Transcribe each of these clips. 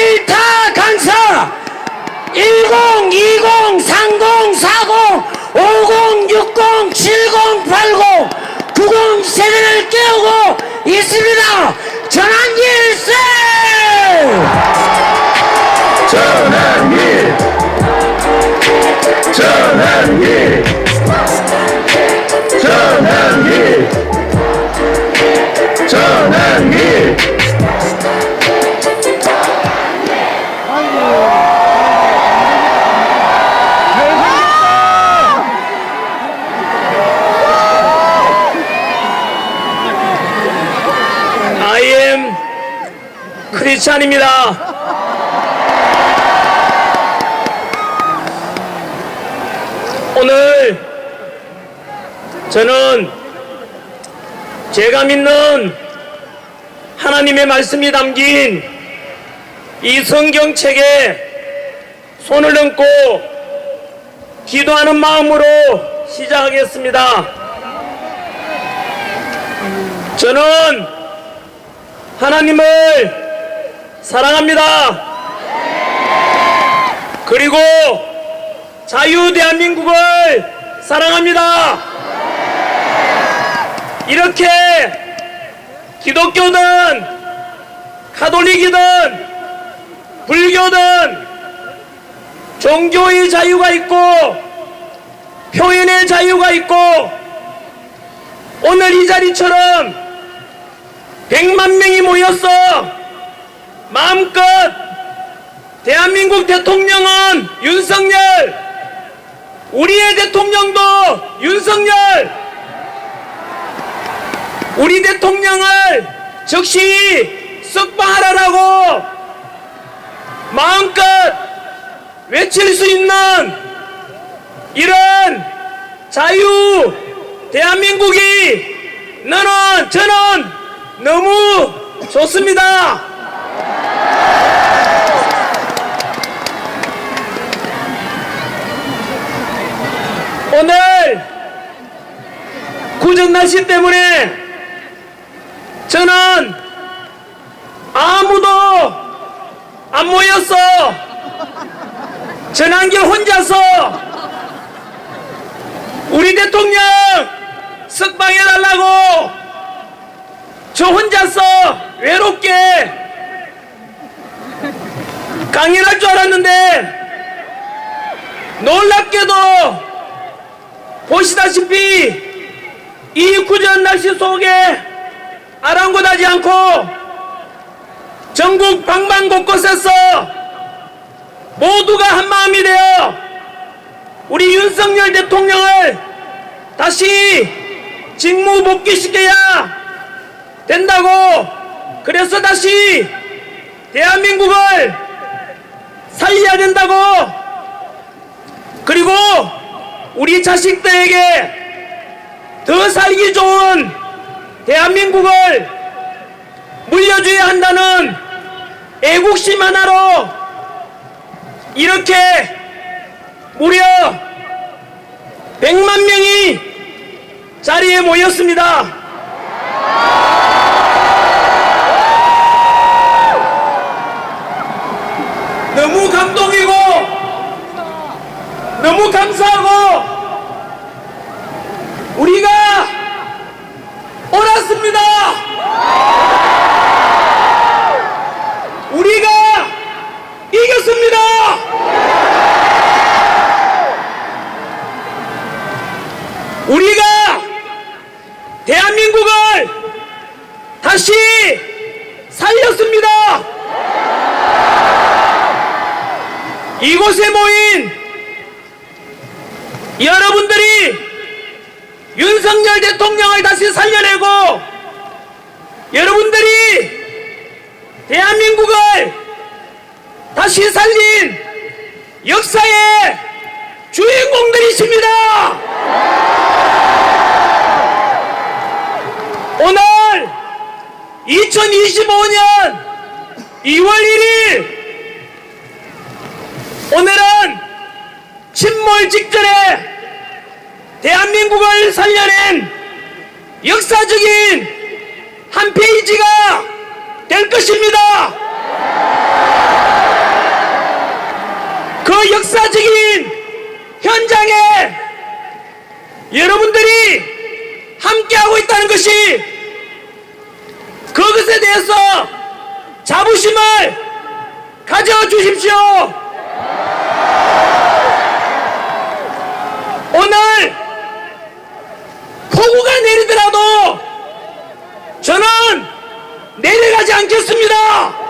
일타 강사 1020-30-40-50-60-70-80-90 세대를 깨우고 있습니다. 전환길세! 전환길! 전환길! 전환길! 전환길! I am 크리스찬입니다. 오늘 저는 제가 믿는 하나님의 말씀이 담긴 이 성경책에 손을 얹고 기도하는 마음으로 시작하겠습니다. 저는 하나님을 사랑합니다. 그리고 자유 대한민국을 사랑합니다. 이렇게 기독교든 가톨릭이든 불교든 종교의 자유가 있고 표현의 자유가 있고 오늘 이 자리처럼 100만 명이 모여서 마음껏 대한민국 대통령은 윤석열, 우리의 대통령도 윤석열, 우리 대통령을 즉시 석방하라고 마음껏 외칠 수 있는 이런 자유 대한민국이 저는 너무 좋습니다. 오늘 구정 날씨 때문에 저는 아무도 안 모였어. 전환길 혼자서 우리 대통령 석방해달라고 저 혼자서 외롭게 강연할 줄 알았는데 놀랍게도 보시다시피 이 구전 날씨 속에 아랑곳하지 않고 전국 방방 곳곳에서 모두가 한마음이 되어 우리 윤석열 대통령을 다시 직무 복귀시켜야 된다고, 그래서 다시 대한민국을 살려야 된다고, 그리고 우리 자식들에게 더 살기 좋은 대한민국을 물려줘야 한다는 애국심 하나로 이렇게 무려 100만 명이 자리에 모였습니다. 너무 감동이고 너무 감사하고 우리가 옳았습니다. 우리가 이겼습니다. 우리가 대한민국을 다시 살렸습니다. 이곳에 모인 여러분들이 윤석열 대통령을 다시 살려내고 여러분들이 대한민국을 다시 살린 역사의 주인공들이십니다. 오늘 2025년 2월 1일 오늘은 침몰 직전에 대한민국을 살려낸 역사적인 한 페이지가 될 것입니다. 그 역사적인 현장에 여러분들이 함께하고 있다는 것이 그것에 대해서 자부심을 가져주십시오. 오늘 폭우가 내리더라도 저는 내려가지 않겠습니다.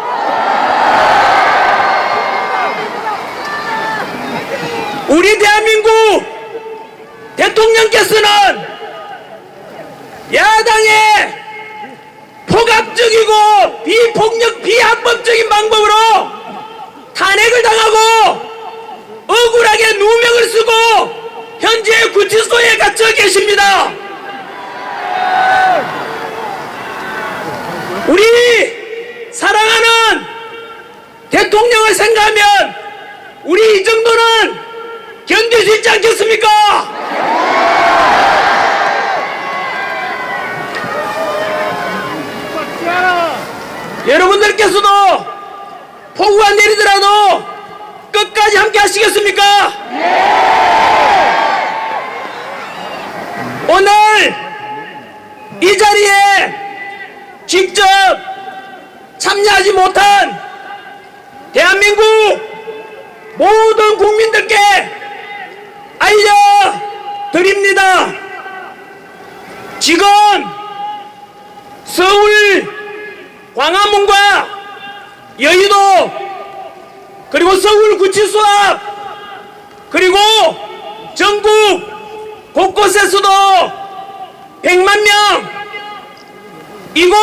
우리 대한민국 대통령께서는 야당의 포갑적이고 비폭력 비합법적인 방법으로 탄핵을 당하고 억울하게 누명을 쓰고 현재 구치소에 갇혀 계십니다. 우리 사랑하는 대통령을 생각하면 우리 이 정도는 견딜 수 있지 않겠습니까? 여러분들께서도 폭우가 내리더라도 끝까지 함께 하시겠습니까? 오늘 이 자리에 직접 참여하지 못한 대한민국 모든 국민들께 알려드립니다. 지금 서울 광화문과 여의도 그리고 서울 구치소 앞 그리고 전국 곳곳에서도 100만 명 이곳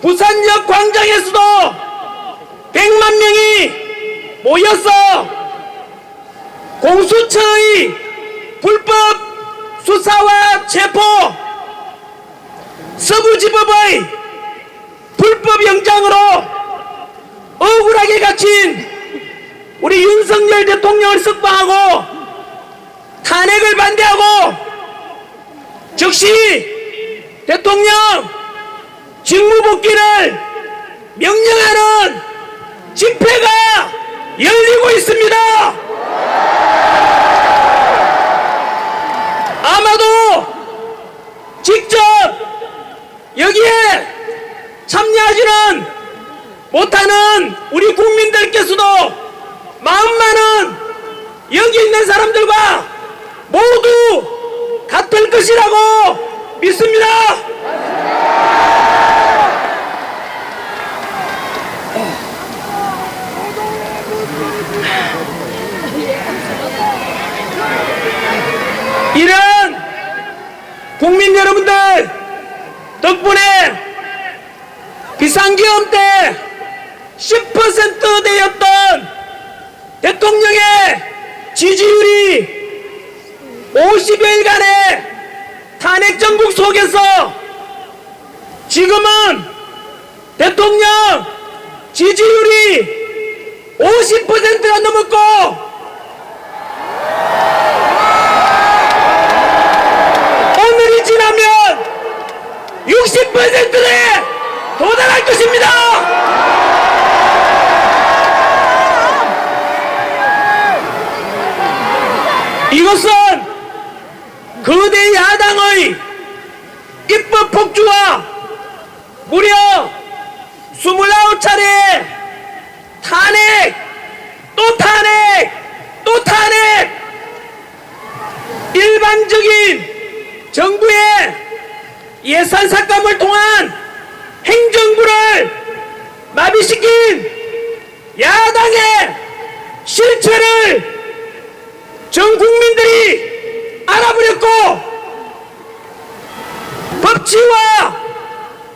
부산역 광장에서도 100만 명이 모여서 공수처의 불법 수사와 체포 서부지법의 불법 영장으로 억울하게 갇힌 우리 윤석열 대통령을 석방하고 탄핵을 반대하고 즉시 대통령 직무복귀를 명령하는 집회가 열리고 있습니다. 아마도 직접 여기에 참여하지는 못하는 우리 국민들께서도 마음 많은 여기 있는 사람들과 모두 같을 것이라고 믿습니다. 이런 국민 여러분들 덕분에 비상계엄 때 10%대였던 대통령의 지지율이 50여일간의 탄핵 정국 속에서 지금은 대통령 지지율이 50%가 넘었고 오늘이 지나면 60%에 도달할 것입니다. 이것은 거대 야당의 입법 폭주와 무려 29차례 탄핵 또 탄핵 또 탄핵 일반적인 정부의 예산 삭감을 통한 행정부를 마비시킨 야당의 실체를 전 국민들이 알아버렸고 법치와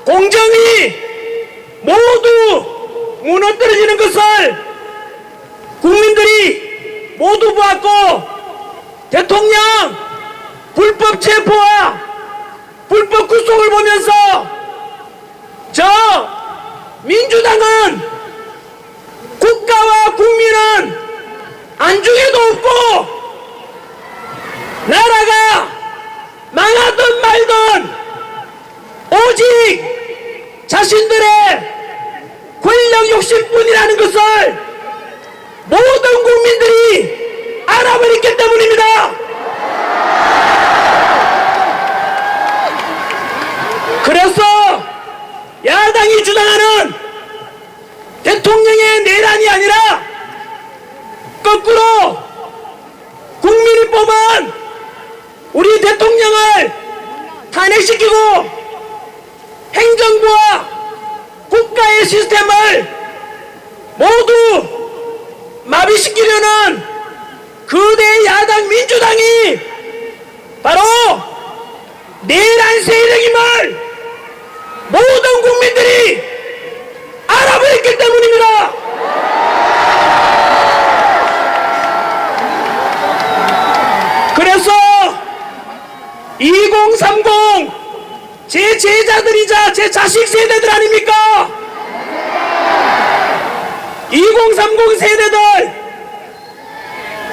공정이 모두 무너뜨려지는 것을 국민들이 모두 보았고 대통령 불법 체포와 불법 구속을 보면서 저 민주당은 국가와 국민은 안중에도 없고 나라가 망하든 말든 오직 자신들의 권력 욕심뿐이라는 것을 모든 국민들이 알아버렸기 때문입니다. 그래서 야당이 주장하는 대통령의 내란이 아니라 거꾸로 국민이 뽑은 우리 대통령을 탄핵시키고 행정부와 국가의 시스템을 모두 마비시키려는 거대 야당 민주당이 바로 내란 세력임을 모든 국민들이 알아버렸기 때문입니다. 그래서 2030 제 제자들이자 제 자식 세대들 아닙니까? 2030 세대들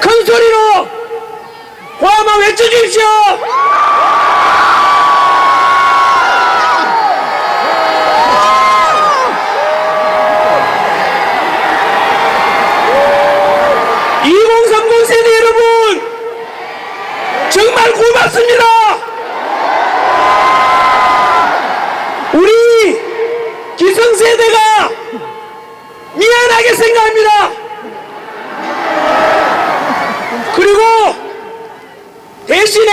큰 소리로 고함을 외쳐주십시오. 세대 여러분 정말 고맙습니다. 우리 기성세대가 미안하게 생각합니다. 그리고 대신에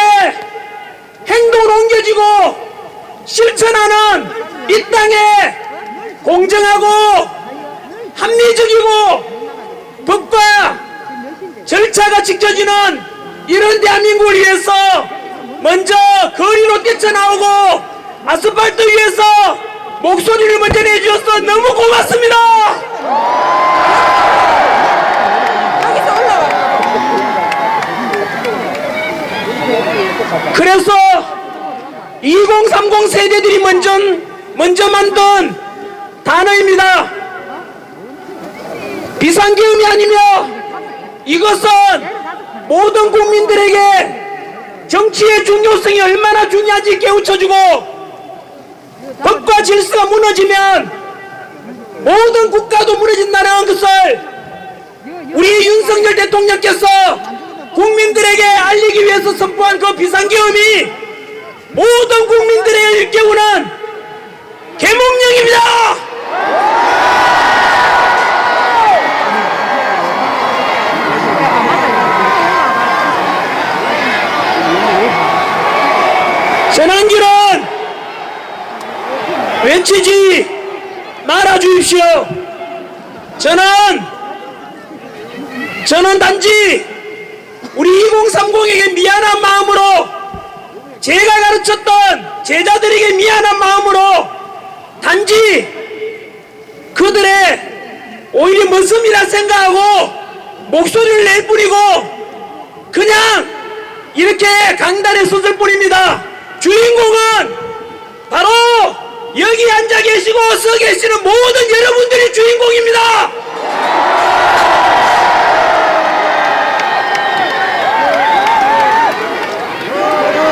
행동을 옮겨지고 실천하는 이 땅에 공정하고 합리적이고 법과 절차가 지켜지는 이런 대한민국을 위해서 먼저 거리로 뛰쳐나오고 아스팔트 위에서 목소리를 먼저 내주셔서 너무 고맙습니다. 그래서 2030 세대들이 먼저 만든 단어입니다. 비상계엄이 아니며 이것은 모든 국민들에게 정치의 중요성이 얼마나 중요한지 깨우쳐주고 법과 질서가 무너지면 모든 국가도 무너진다는 것을 우리 윤석열 대통령께서 국민들에게 알리기 위해서 선포한 그 비상계엄이 모든 국민들에게 일깨우는 계몽령입니다. 전환길은 외치지 말아주십시오. 저는 단지 우리 2030에게 미안한 마음으로 제가 가르쳤던 제자들에게 미안한 마음으로 단지 그들의 오히려 머슴이라 생각하고 목소리를 낼 뿐이고 그냥 이렇게 강단에 섰을 뿐입니다. 주인공은 바로 여기 앉아 계시고 서 계시는 모든 여러분들이 주인공입니다.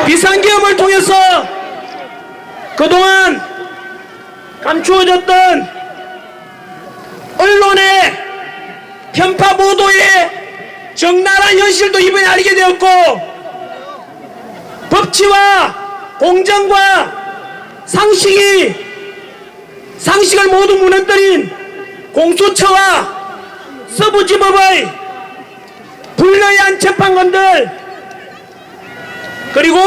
비상계엄을 통해서 그동안 감추어졌던 언론의 편파 보도의 적나라한 현실도 이번에 알게 되었고 법치와 공정과 상식을 모두 무너뜨린 공수처와 서부지법의 불리한 재판관들 그리고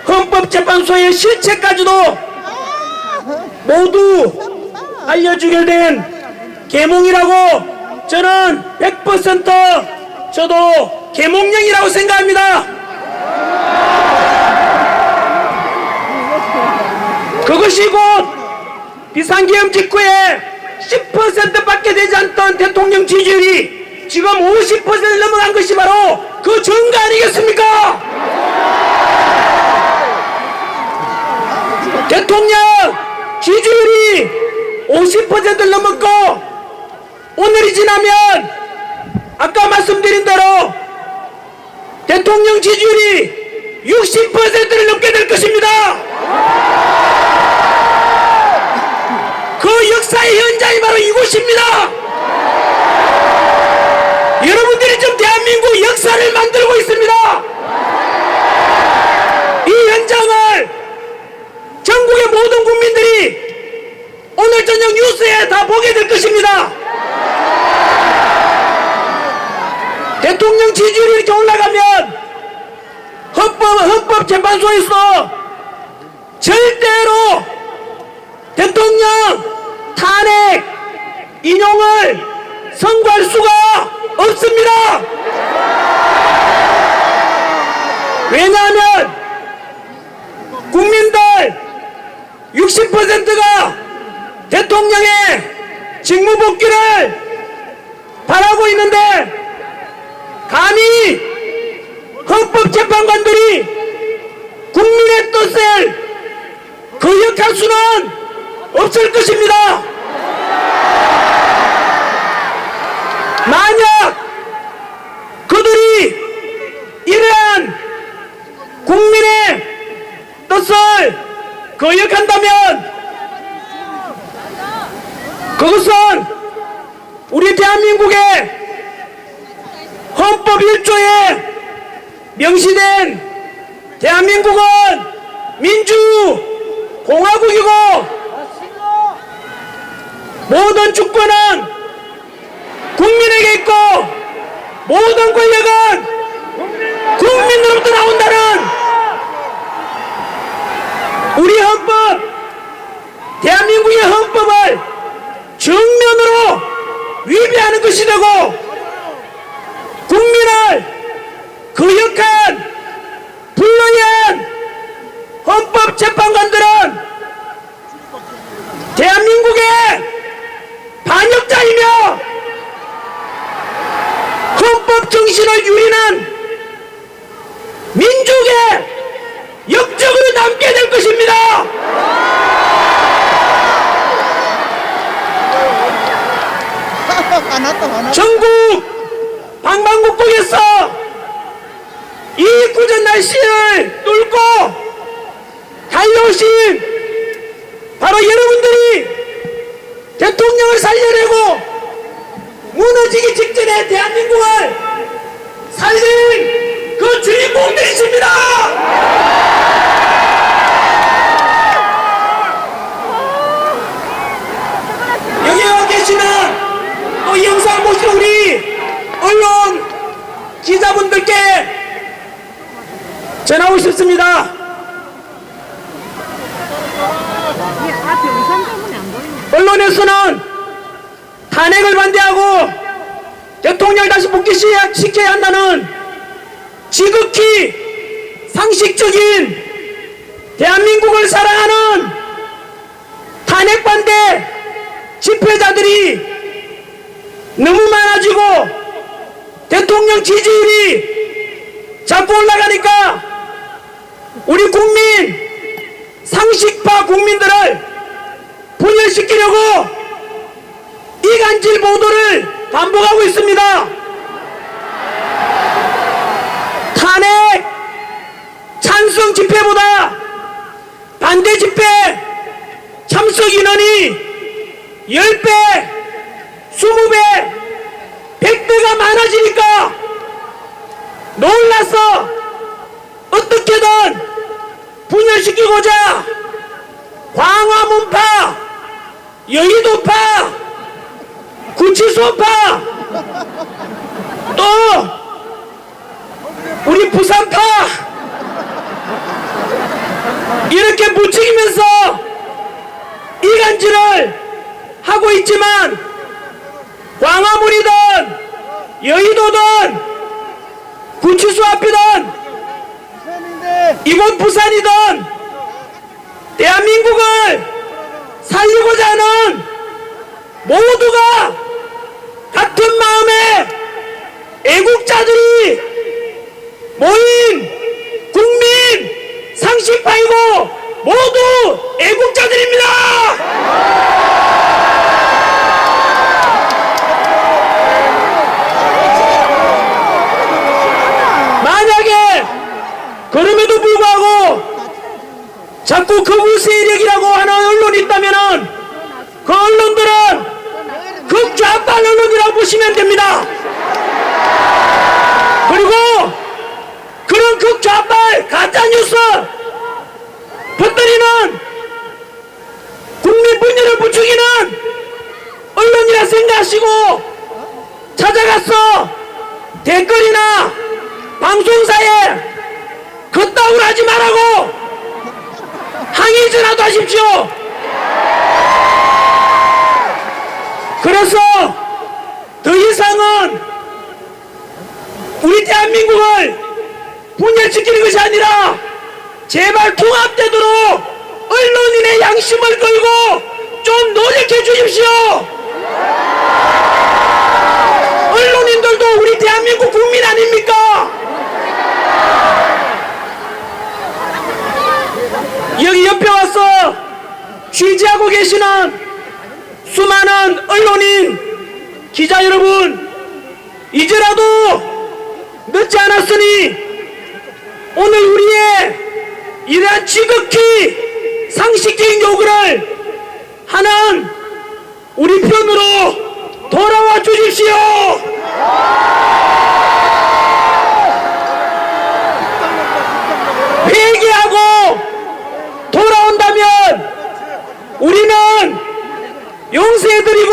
헌법재판소의 실체까지도 모두 알려주게 된 계몽이라고 저는 100% 저도 계몽령이라고 생각합니다. 그것이 곧 비상계엄 직후에 10%밖에 되지 않던 대통령 지지율이 지금 50%를 넘어간 것이 바로 그 증거 아니겠습니까? 대통령 지지율이 50%를 넘었고 오늘이 지나면 아까 말씀드린 대로 대통령 지지율이 60%를 넘게 될 것입니다. 그 역사의 현장이 바로 이곳입니다. 대한민국 역사를 만들고 있습니다. 이 현장을 전국의 모든 국민들이 오늘 저녁 뉴스에 다 보게 될 것입니다. 대통령 지지율이 이렇게 올라가면 헌법재판소에서 절대로 대통령 탄핵 인용을 선고할 수가 없습니다. 왜냐하면 국민들 60%가 대통령의 직무복귀를 바라고 있는데 감히 헌법재판관들이 국민의 뜻을 거역할 수는 없을 것입니다. 만약 그들이 이러한 국민의 뜻을 거역한다면 그것은 우리 대한민국의 헌법 1조에 명시된 대한민국은 민주공화국이고 모든 주권은 국민에게 있고 모든 권력은 국민으로부터 나온다는 우리 헌법, 대한민국의 헌법을 정면으로 위배하는 것이 되고 국민을 거역한 불의한 헌법재판관들은 대한민국의 반역자이며 헌법 정신을 유린한 민족의 역적으로 남게 될 것입니다. 전국 방방곡곡에서 이 굳은 날씨를 뚫고 달려오신 바로 여러분들이 대통령을 살려내고 무너지기 직전에 대한민국을 살린 그 주인공들이십니다. 여기 와 계시는 또 이 영상 보신 우리 언론 기자분들께 전하고 싶습니다. 언론에서는 탄핵을 반대하고 대통령을 다시 복귀시켜야 한다는 지극히 상식적인 대한민국을 사랑하는 탄핵 반대 집회자들이 너무 많아지고 대통령 지지율이 자꾸 올라가니까 우리 국민 상식파 국민들을 분열시키려고 이간질 보도를 반복하고 있습니다. 탄핵 찬성 집회보다 반대 집회 참석 인원이 10배 20배 100배가 많아지니까 놀라서 어떻게든 분열시키고자 광화문파, 여의도파, 구치소파, 또 우리 부산파 이렇게 부추기면서 이간질을 하고 있지만 광화문이든 여의도든 구치소 앞이든 이곳 부산이든 대한민국을 살리고자 하는 모두가 같은 마음의 애국자들이 모인 국민 상식파이고 모두 애국자들입니다. 만약에 그럼에도 불구하고 자꾸 극우 세력이라고 하는 언론이 있다면은 그 언론들은 극좌빨 언론이라고 보시면 됩니다. 언론이라 생각하시고 찾아가서 댓글이나 방송사에 걷다운 하지 말라고 항의 전화도 하십시오. 그래서 더 이상은 우리 대한민국을 분열시키는 것이 아니라 제발 통합되도록 언론인의 양심을 걸고 좀 노력해 주십시오. 언론인들도 우리 대한민국 국민 아닙니까? 여기 옆에 와서 취재하고 계시는 수많은 언론인 기자 여러분, 이제라도 늦지 않았으니 오늘 우리의 이러한 지극히 상식적인 요구를 하는 우리 편으로 돌아와 주십시오. 회개하고 돌아온다면 우리는 용서해드리고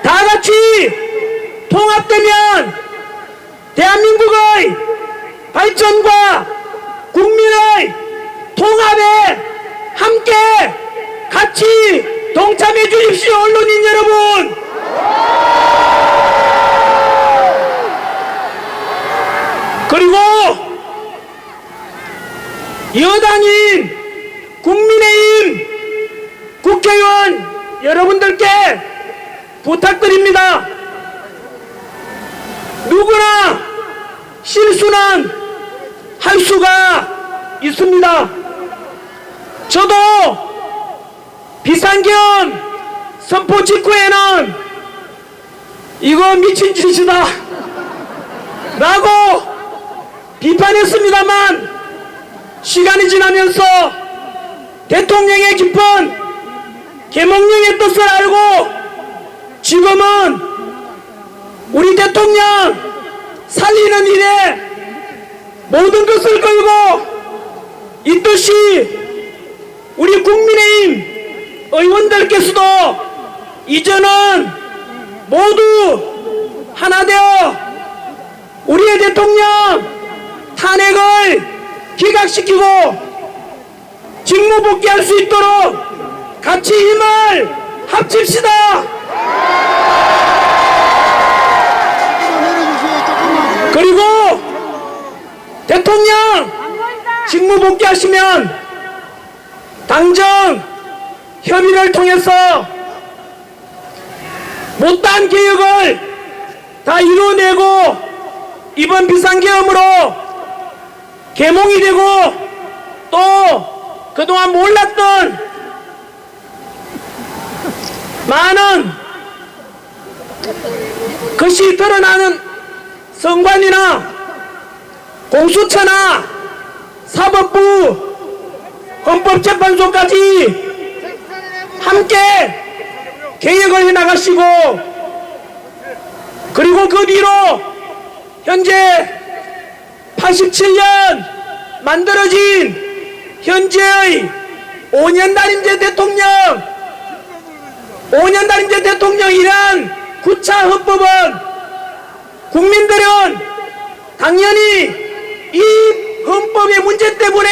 다 같이 통합되면 대한민국의 발전과 국민의 통합에 함께 같이 동참해 주십시오. 언론인 여러분, 그리고 여당인 국민의힘 국회의원 여러분들께 부탁드립니다. 누구나 실수는 할 수가 있습니다. 저도 비상계엄 선포 직후에는 이거 미친 짓이다 라고 비판했습니다만, 시간이 지나면서 대통령의 깊은 계몽령의 뜻을 알고 지금은 우리 대통령 살리는 일에 모든 것을 걸고 이 뜻이 우리 국민의힘 의원들께서도 이제는 모두 하나 되어 우리의 대통령 탄핵을 기각시키고 직무 복귀할 수 있도록 같이 힘을 합칩시다. 그리고 대통령 직무 복귀하시면 당정 협의를 통해서 못다한 개혁을 다 이루어내고 이번 비상계엄으로 계몽이 되고 또 그동안 몰랐던 많은 것이 드러나는 선관위나 공수처나 사법부, 헌법재판소까지 함께 개혁을 해나가시고, 그리고 그 뒤로 현재 87년 만들어진 현재의 5년 단임제 대통령이란 9차 헌법은 국민들은 당연히 이 헌법의 문제 때문에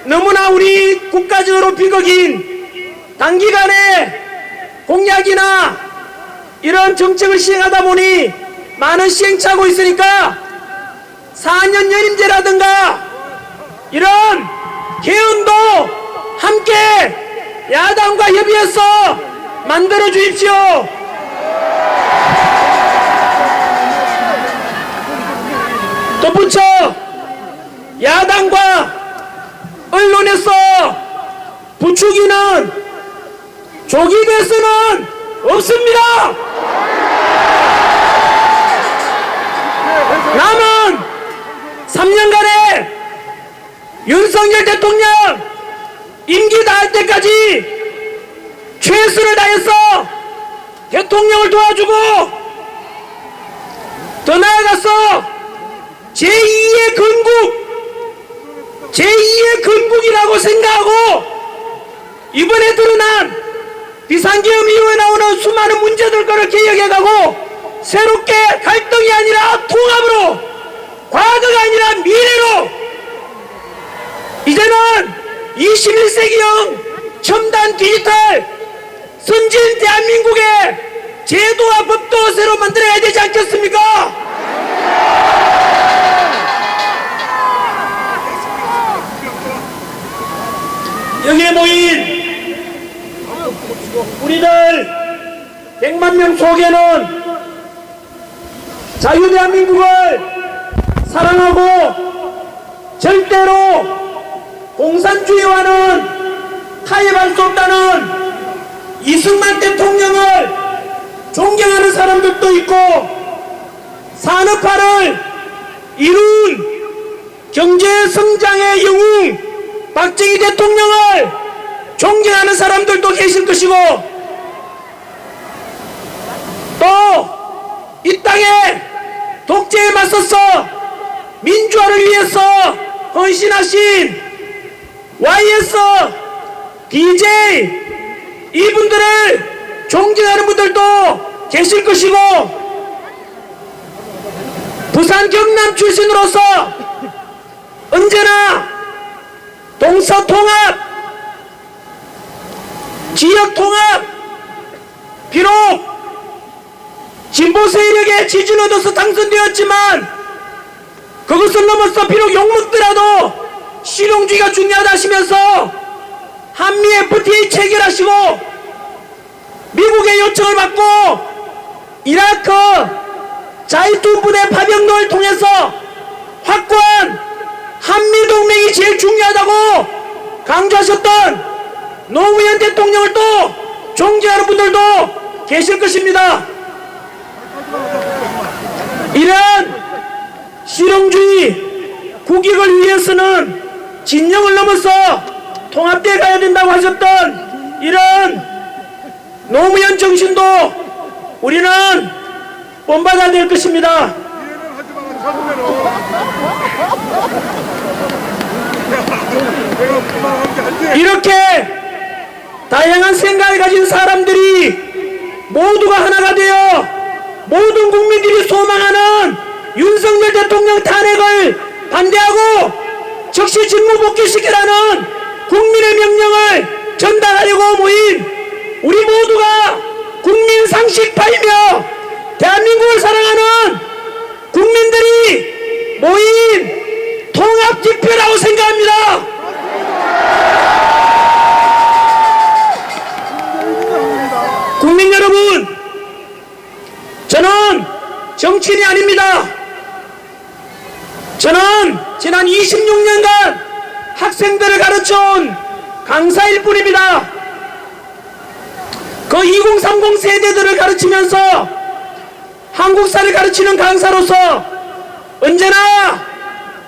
너무나 우리 국가적으로 비극인 단기간에 공약이나 이런 정책을 시행하다 보니 많은 시행착오가 있으니까 4년 연임제라든가 이런 개헌도 함께 야당과 협의해서 만들어 주십시오. 덧붙여 야당과 언론에서 부추기는 조기 대선은 없습니다. 남은 3년간의 윤석열 대통령 임기 다할 때까지 최선을 다해서 대통령을 도와주고 더 나아가서 제2의 건국이라고 생각하고 이번에 드러난 비상계엄 이후에 나오는 수많은 문제들 거를 개혁해가고 새롭게 갈등이 아니라 통합으로, 과거가 아니라 미래로 이제는 21세기형 첨단 디지털 선진 대한민국의 제도와 법도 새로 만들어야 되지 않겠습니까? 여기에 모인 우리들 100만 명 속에는 자유대한민국을 사랑하고 절대로 공산주의와는 타협할 수 없다는 이승만 대통령을 존경하는 사람들도 있고, 산업화를 이룬 경제성장의 영웅 박정희 대통령을 존경하는 사람들도 계실 것이고, 또 이 땅에 독재에 맞서서 민주화를 위해서 헌신하신 YS, DJ 이분들을 존경하는 분들도 계실 것이고, 부산 경남 출신으로서 언제나 동서통합, 지역통합, 비록 진보 세력의 지지를 얻어서 당선되었지만 그것을 넘어서 비록 욕먹더라도 실용주의가 중요하다 하시면서 한미 FTA 체결하시고 미국의 요청을 받고 이라크 자이툰 부대 파병을 통해서 확고한 한미동맹이 제일 중요하다고 강조하셨던 노무현 대통령을 또 존경하는 분들도 계실 것입니다. 이런 실용주의 국익을 위해서는 진영을 넘어서 통합되어 가야 된다고 하셨던 이런 노무현 정신도 우리는 본받아야 될 것입니다. 이렇게 다양한 생각을 가진 사람들이 모두가 하나가 되어 모든 국민들이 소망하는 윤석열 대통령 탄핵을 반대하고 즉시 직무 복귀시키라는 국민의 명령을 전달하려고 모인 우리 모두가 국민 상식파이며 대한민국을 사랑하는 국민들이 모인 통합집회라고 생각합니다. 국민 여러분, 저는 정치인이 아닙니다. 저는 지난 26년간 학생들을 가르쳐온 강사일 뿐입니다. 그 2030 세대들을 가르치면서 한국사를 가르치는 강사로서 언제나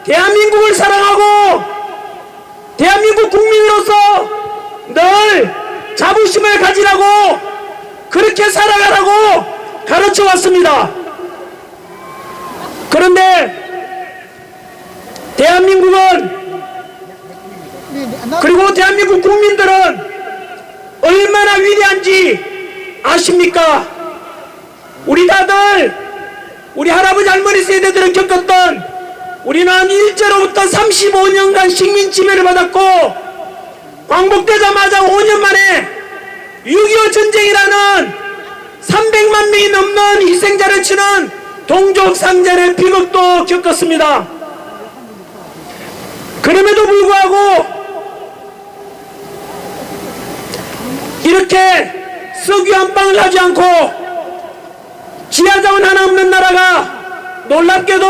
대한민국을 사랑하고 대한민국 국민으로서 늘 자부심을 가지라고, 그렇게 살아가라고 가르쳐 왔습니다. 그런데 대한민국은, 그리고 대한민국 국민들은 얼마나 위대한지 아십니까? 우리 다들, 우리 할아버지 할머니 세대들은 겪었던, 우리는 일제로부터 35년간 식민 지배를 받았고 광복되자마자 5년 만에 6.25 전쟁이라는 300만 명이 넘는 희생자를 치는 동족상잔의 비극도 겪었습니다. 그럼에도 불구하고 이렇게 석유 한 방울 하지 않고 지하자원 하나 없는 나라가 놀랍게도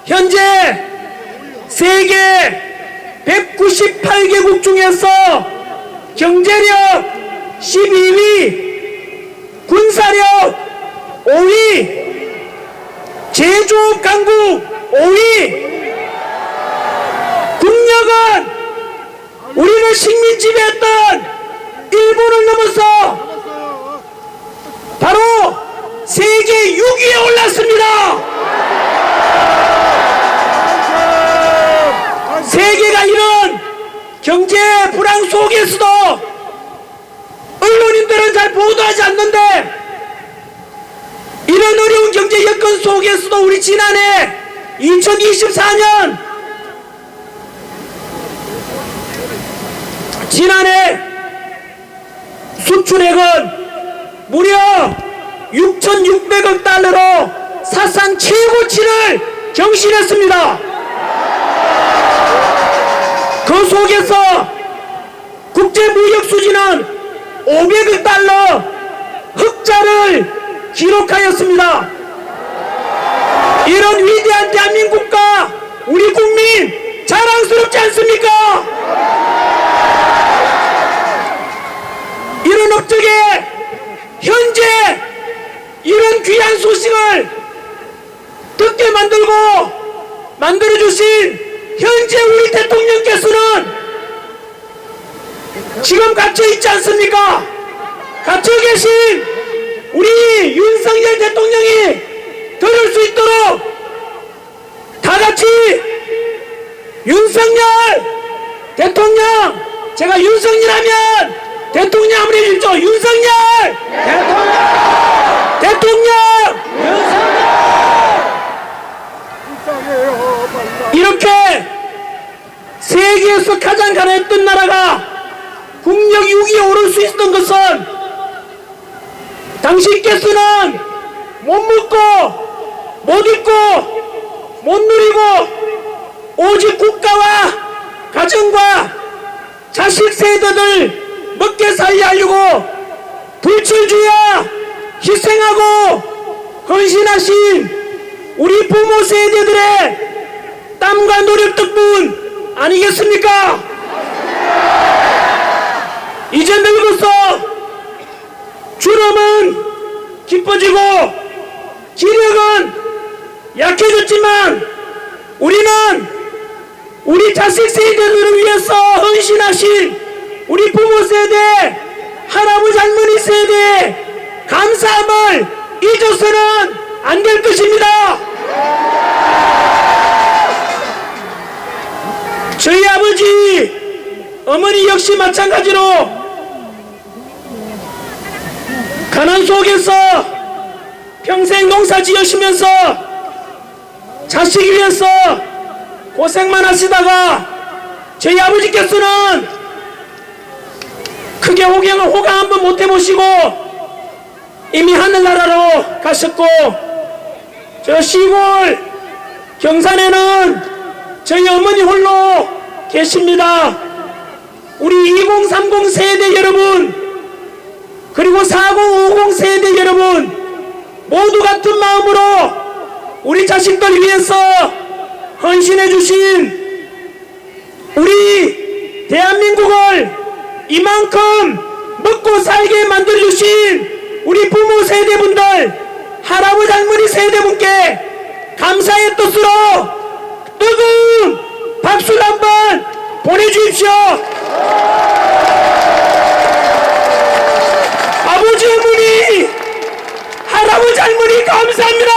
현재 세계 198개국 중에서 경제력 12위, 군사력 5위, 제조업 강국 5위, 국력은 우리를 식민 지배했던 일본을 넘어서 바로 세계 6위에 올랐습니다. 세계가 이런 경제 불황 속에서도 잘 보도하지 않는데 이런 어려운 경제 여건 속에서도 우리 지난해 2024년 수출액은 무려 6,600억 달러로 사상 최고치를 경신했습니다. 그 속에서 국제무역 수지는 500억 달러 흑자를 기록하였습니다. 이런 위대한 대한민국과 우리 국민 자랑스럽지 않습니까? 이런 업적에 현재 이런 귀한 소식을 듣게 만들어주신 현재 우리 대통령께서는 지금 갇혀있지 않습니까? 갇혀 계신 우리 윤석열 대통령이 들을 수 있도록 다 같이 윤석열 대통령, 제가 윤석열하면 대통령 한번 해주십시오. 윤석열 대통령 이렇게 세계에서 가장 가난했던 나라가 국력 6위에 오를 수 있었던 것은 당신께서는 못 먹고 못 입고 못 누리고 오직 국가와 가정과 자식 세대들 먹게 살게 하려고 불철주야 희생하고 헌신하신 우리 부모 세대들의 땀과 노력 덕분 아니겠습니까? 이제 늙어서 주름은 깊어지고 기력은 약해졌지만 우리는 우리 자식 세대들을 위해서 헌신하신 우리 부모 세대, 할아버지 할머니 세대의 감사함을 잊어서는 안 될 것입니다. 저희 아버지, 어머니 역시 마찬가지로 가난 속에서 평생 농사 지으시면서 자식 위해서 고생만 하시다가 저희 아버지께서는 크게 호강 한번 못 해보시고 이미 하늘나라로 가셨고 저 시골 경산에는 저희 어머니 홀로 계십니다. 우리 2030 세대 여러분 그리고 4050 세대 여러분 모두 같은 마음으로 우리 자식들 위해서 헌신해 주신 우리 대한민국을 이만큼 먹고 살게 만들어 주신 우리 부모 세대분들 할아버지 할머니 세대분께 감사의 뜻으로 뜨거운 박수를 한번 보내주십시오. 아버지 어머니 할아버지 할머니 감사합니다.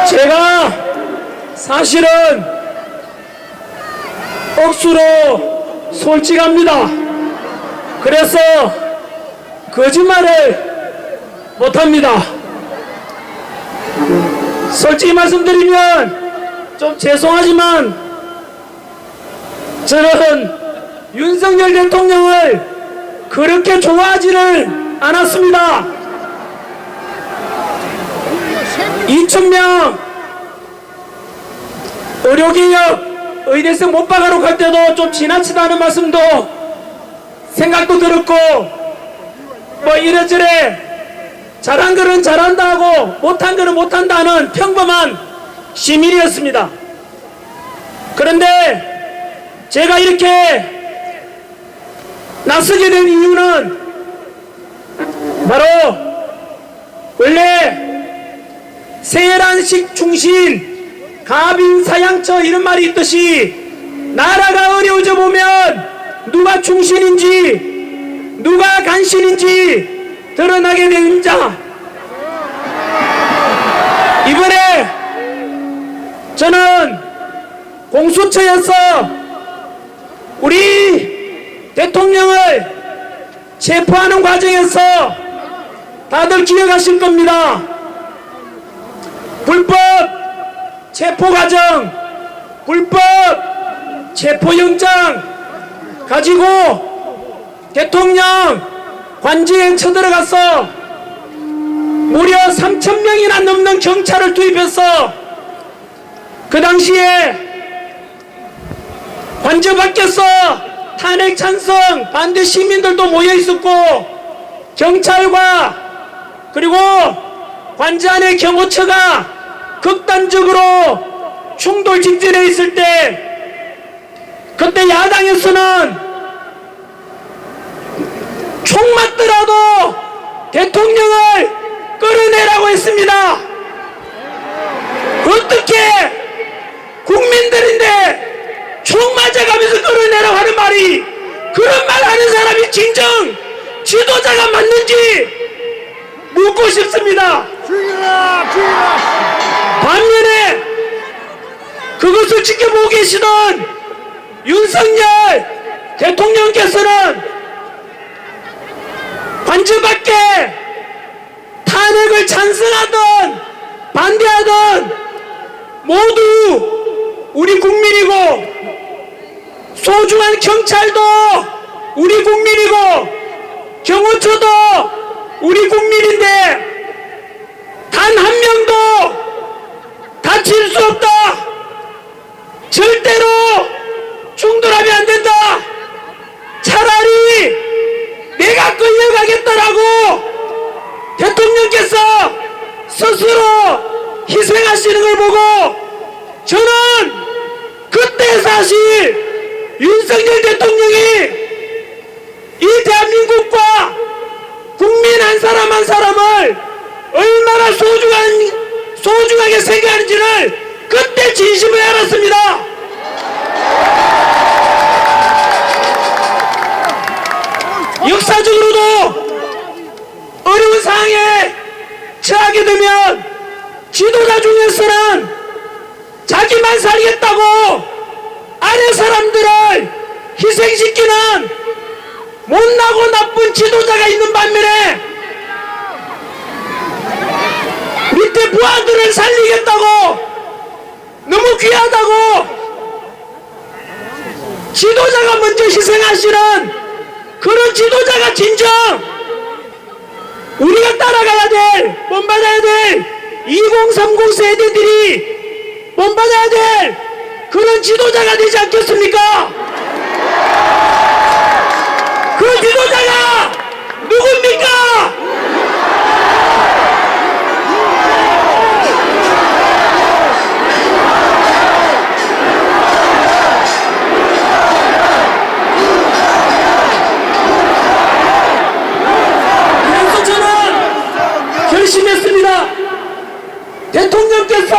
제가 사실은 억수로 솔직합니다. 그래서 거짓말을 못합니다. 솔직히 말씀드리면 좀 죄송하지만 저는 윤석열 대통령을 그렇게 좋아하지는 않았습니다. 2,000명 의료개혁 의대생 못 박아놓고 할 때도 좀 지나치다는 말씀도 생각도 들었고 뭐 이래저래 잘한 거는 잘한다 하고 못한 거는 못한다는 평범한 시민이었습니다. 그런데 제가 이렇게 나서게 된 이유는 바로 원래 세란식 충신 가빈사양처 이런 말이 있듯이 나라가 어려워져 보면 누가 충신인지 누가 간신인지 드러나게 되는 자. 이번에 저는 공수처에서 우리 대통령을 체포하는 과정에서 다들 기억하실 겁니다. 불법 체포 과정, 불법 체포영장 가지고 대통령 관저에 쳐들어가서 무려 3,000명이나 넘는 경찰을 투입해서 그 당시에 관저 밖에서 탄핵 찬성 반대 시민들도 모여 있었고 경찰과 그리고 관저 안에 경호처가 극단적으로 충돌 직전에 있을 때 그때 야당에서는 총 맞더라도 대통령을 끌어내라고 했습니다. 어떻게 국민들인데 총 맞아가면서 끌어내라고 하는 말이 그런 말 하는 사람이 진정 지도자가 맞는지 묻고 싶습니다. 반면에 그것을 지켜보고 계시던 윤석열 대통령께서는 관저 밖에 탄핵을 찬성하든 반대하든 모두 우리 국민이고 소중한 경찰도 우리 국민이고 경호처도 우리 국민인데 단 한 명도 다칠 수 없다. 절대로 충돌하면 안 된다. 차라리 내가 끌려가겠다라고 대통령께서 스스로 희생하시는 걸 보고 저는 그때 사실 윤석열 대통령이 이 대한민국과 국민 한 사람 한 사람을 얼마나 소중하게 생각하는지를 그때 진심을 알았습니다. 역사적으로도 어려운 상황에 처하게 되면 지도자 중에서는 자기만 살겠다고 아래 사람들을 희생시키는 못나고 나쁜 지도자가 있는 반면에 밑에 부하들을 살리겠다고 너무 귀하다고 지도자가 먼저 희생하시는 그런 지도자가 진정 우리가 따라가야 될, 본받아야 될 2030 세대들이 본받아야 될 그런 지도자가 되지 않겠습니까? 그 지도자가 누굽니까? 그래서 저는 결심했습니다. 대통령께서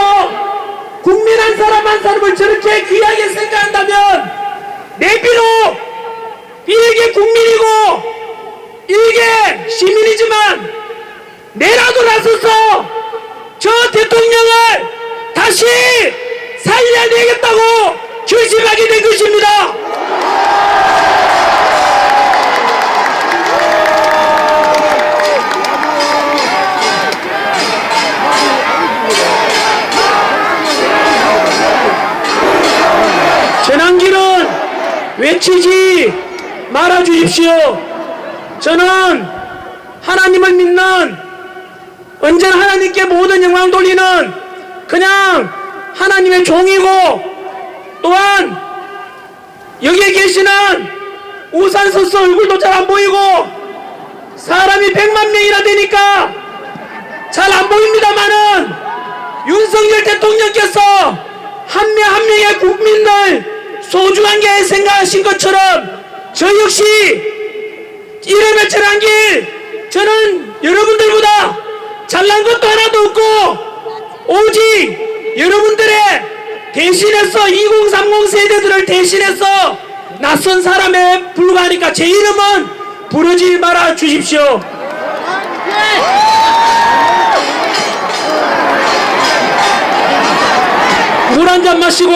국민 한 사람 한 사람을 저렇게 귀하게 생각한다면 내비로 이게 국민이고 이게 시민이지만 내라도 나서서 저 대통령을 다시 살려내겠다고 결심하게 된 것입니다. 전환기는 외치지 말아 주십시오. 저는 하나님을 믿는 언제나 하나님께 모든 영광 돌리는 그냥 하나님의 종이고 또한 여기에 계시는 우산서서 얼굴도 잘 안 보이고 사람이 100만 명이나 되니까 잘 안 보입니다만은 윤석열 대통령께서 한 명 한 명의 국민들 소중한 게 생각하신 것처럼 저 역시 이름의 전환길 저는 여러분들보다 잘난 것도 하나도 없고 오직 여러분들의 대신해서 2030 세대들을 대신해서 낯선 사람에 불과하니까 제 이름은 부르지 말아 주십시오. 물 한 잔 마시고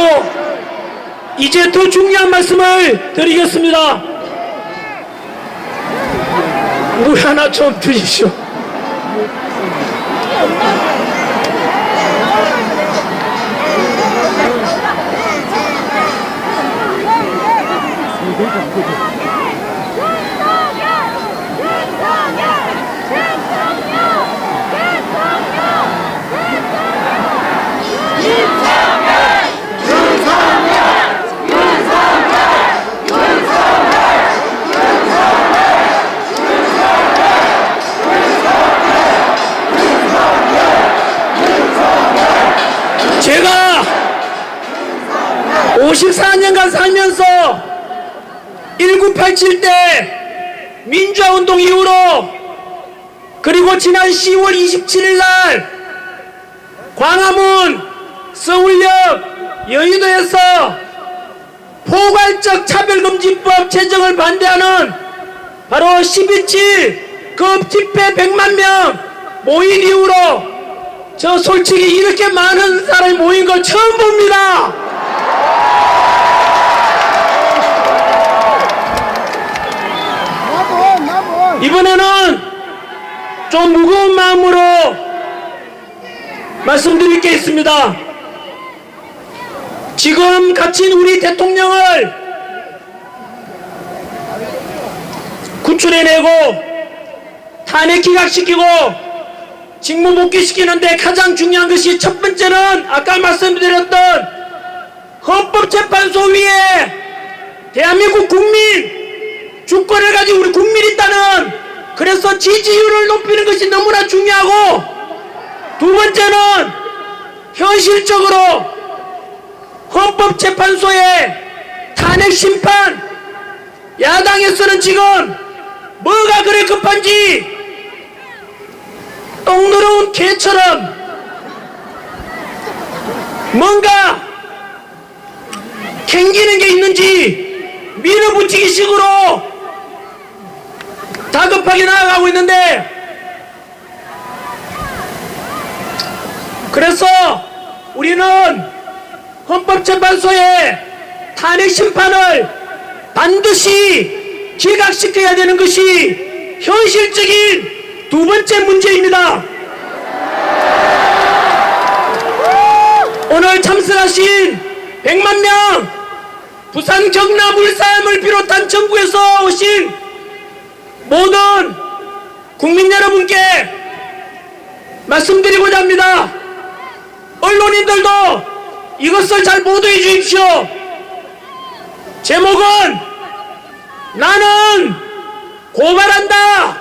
이제 더 중요한 말씀을 드리겠습니다. 물 하나 좀 주십시오. 제가 54년간 살면서 1987 때 민주화운동 이후로 그리고 지난 10월 27일 날 광화문, 서울역, 여의도에서 포괄적 차별금지법 제정을 반대하는 바로 12.7급 집회 100만 명 모인 이후로 저 솔직히 이렇게 많은 사람이 모인 걸 처음 봅니다. 이번에는 좀 무거운 마음으로 말씀드릴 게 있습니다. 지금 갇힌 우리 대통령을 구출해내고 탄핵 기각시키고 직무 복귀시키는데 가장 중요한 것이 첫 번째는 아까 말씀드렸던 헌법재판소 위에 대한민국 국민 주권을 가진 우리 국민이 있다는 그래서 지지율을 높이는 것이 너무나 중요하고 두 번째는 현실적으로 헌법재판소의 탄핵 심판 야당에서는 지금 뭐가 그래 급한지 똥 누러운 개처럼 뭔가 캥기는 게 있는지 밀어붙이기 식으로 다급하게 나아가고 있는데 그래서 우리는 헌법재판소의 탄핵 심판을 반드시 기각시켜야 되는 것이 현실적인 두 번째 문제입니다. 오늘 참석하신 100만 명 부산, 경남, 울산을 비롯한 전국에서 오신 모든 국민 여러분께 말씀드리고자 합니다. 언론인들도 이것을 잘 보도해 주십시오. 제목은 나는 고발한다.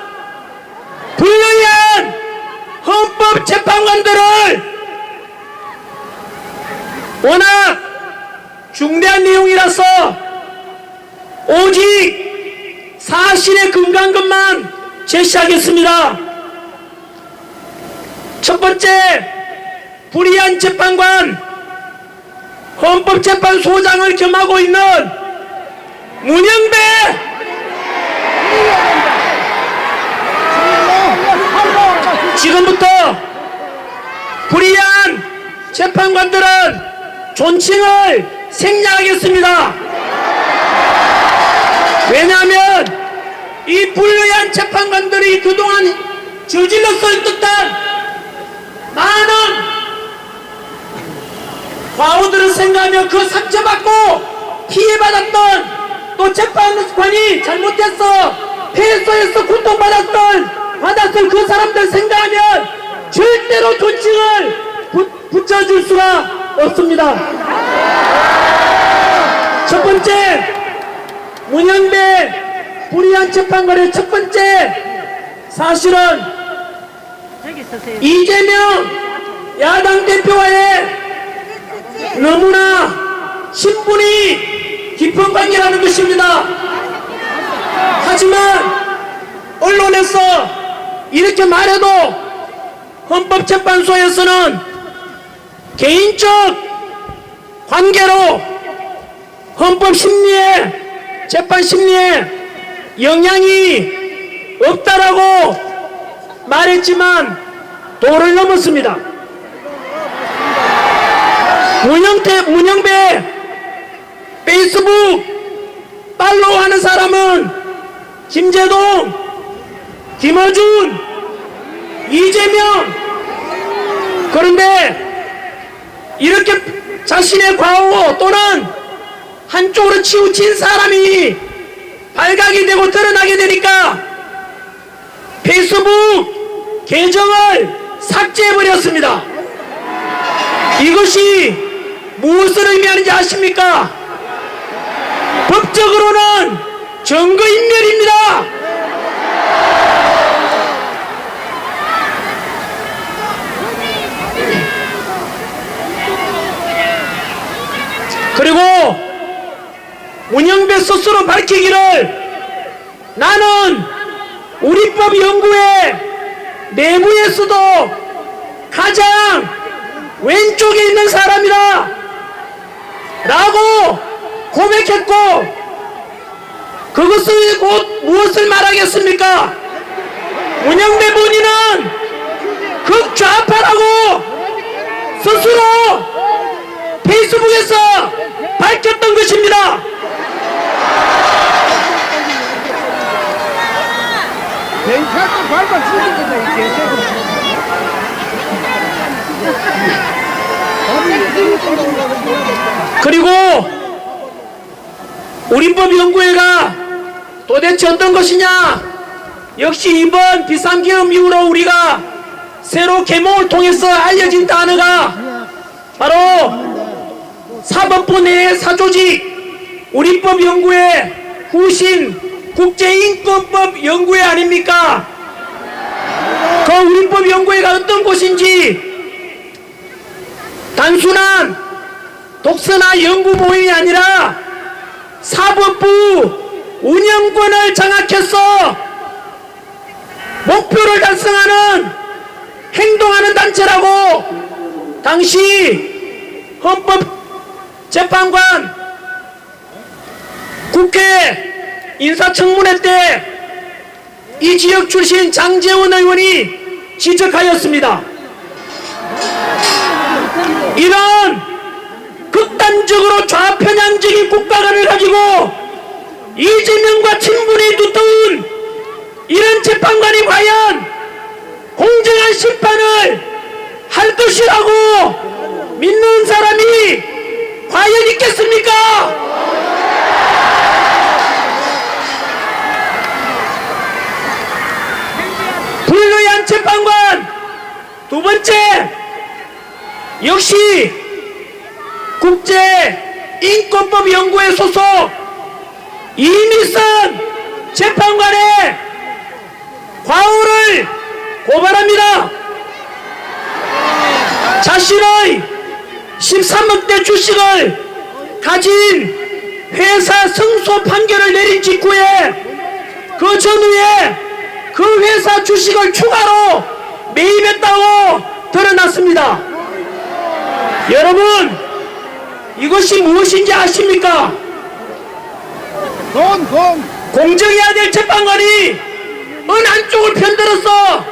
불리한 헌법재판관들을 워낙 중대한 내용이라서 오직 사실에 근거한 것만 제시하겠습니다. 첫 번째, 불이한 재판관 헌법재판소장을 겸하고 있는 문영배 지금부터 불이한 재판관들은 존칭을 생략하겠습니다. 왜냐하면 이 불리한 재판관들이 그동안 저질렀을 듯한 많은 과오들을 생각하며 그 상처받고 피해받았던 또 재판관이 잘못해서 패소해서 고통받았을 그 사람들 생각하면 절대로 존칭을 붙여줄 수가 없습니다. 첫 번째, 문영배 불이한 재판관의 첫 번째 사실은 이재명 야당 대표와의 너무나 신분이 깊은 관계라는 것입니다. 하지만 언론에서 이렇게 말해도 헌법재판소에서는 개인적 관계로 헌법 심리에, 재판 심리에 영향이 없다라고 말했지만 도를 넘었습니다. 문영배 페이스북 팔로우 하는 사람은 김재동, 김어준, 이재명. 그런데 이렇게 자신의 과오 또는 한쪽으로 치우친 사람이 발각이 되고 드러나게 되니까 페이스북 계정을 삭제해버렸습니다. 이것이 무엇을 의미하는지 아십니까? 법적으로는 증거인멸입니다. 그리고 문영배 스스로 밝히기를 나는 우리법 연구회 내부에서도 가장 왼쪽에 있는 사람이다 라고 고백했고, 그것을 곧 무엇을 말하겠습니까? 문영배 본인은 극좌파라고 스스로 페이스북에서 밝혔던 것입니다. 뱅카도 밟아 죽는 거다, 이 개새끼. 그리고 우리법연구회가 도대체 어떤 것이냐? 역시 이번 비상계엄 이후로 우리가 새로 개몽을 통해서 알려진 단어가 바로 사법부 내 사조직 우리법연구회 후신 국제인권법연구회 아닙니까? 그 우리법연구회가 어떤 곳인지 단순한 독서나 연구 모임이 아니라 사법부 운영권을 장악해서 목표를 달성하는 행동하는 단체라고 당시 헌법재판관 국회 인사청문회 때 이 지역 출신 장제원 의원이 지적하였습니다. 이런 극단적으로 좌편향적인 국가관을 가지고 이재명과 친분이 두터운 이런 재판관이 과연 공정한 심판을 할 것이라고 믿는 사람이 과연 있겠습니까? 불의한 재판관. 두 번째, 역시 국제인권법연구회 소속 이미선 재판관의 과오를 고발합니다. 자신의 13억대 주식을 가진 회사 승소 판결을 내린 직후에 그 전후에 그 회사 주식을 추가로 매입했다고 드러났습니다. 여러분, 이것이 무엇인지 아십니까? 돈. 공정해야 될 재판관이 어느 한쪽을 편들어서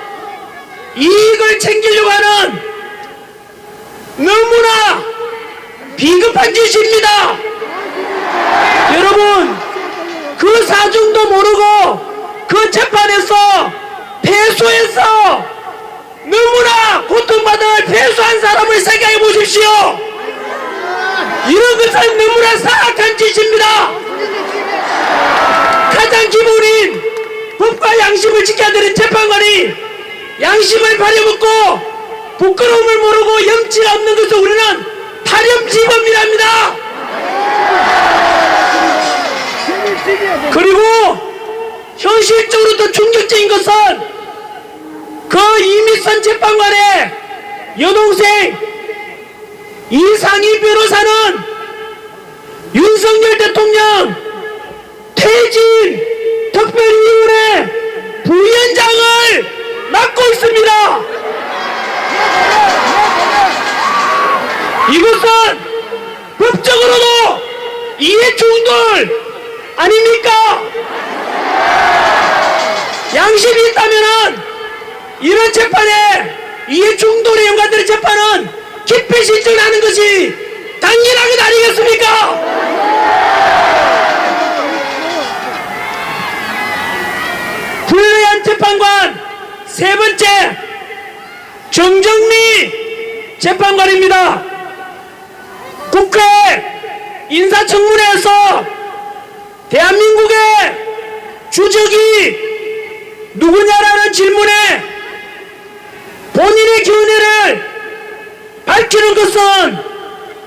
이익을 챙기려고 하는 너무나 비겁한 짓입니다. 여러분, 그 사정도 모르고 그 재판에서 패소해서 너무나 고통받을 패소한 사람을 생각해 보십시오. 이런 것은 너무나 사악한 짓입니다. 가장 기본인 법과 양심을 지켜야 되는 재판관이 양심을 버려먹고 부끄러움을 모르고 염치가 없는 것을 우리는 탈염지범이랍니다. 그리고 현실적으로 더 충격적인 것은 그 이미선 재판관의 여동생 이상희 변호사는 윤석열 대통령 퇴진 특별위원회 부위원장을 맡고 있습니다. 법적으로도 이해충돌 아닙니까? 양심이 있다면은 이런 재판에 이해충돌에 연관되는 재판은 기피 신청하는 것이 당연한 것 아니겠습니까? 불리한 재판관 세 번째 정정미 재판관입니다. 국회 인사청문회에서 대한민국의 주적이 누구냐라는 질문에 본인의 견해를 밝히는 것은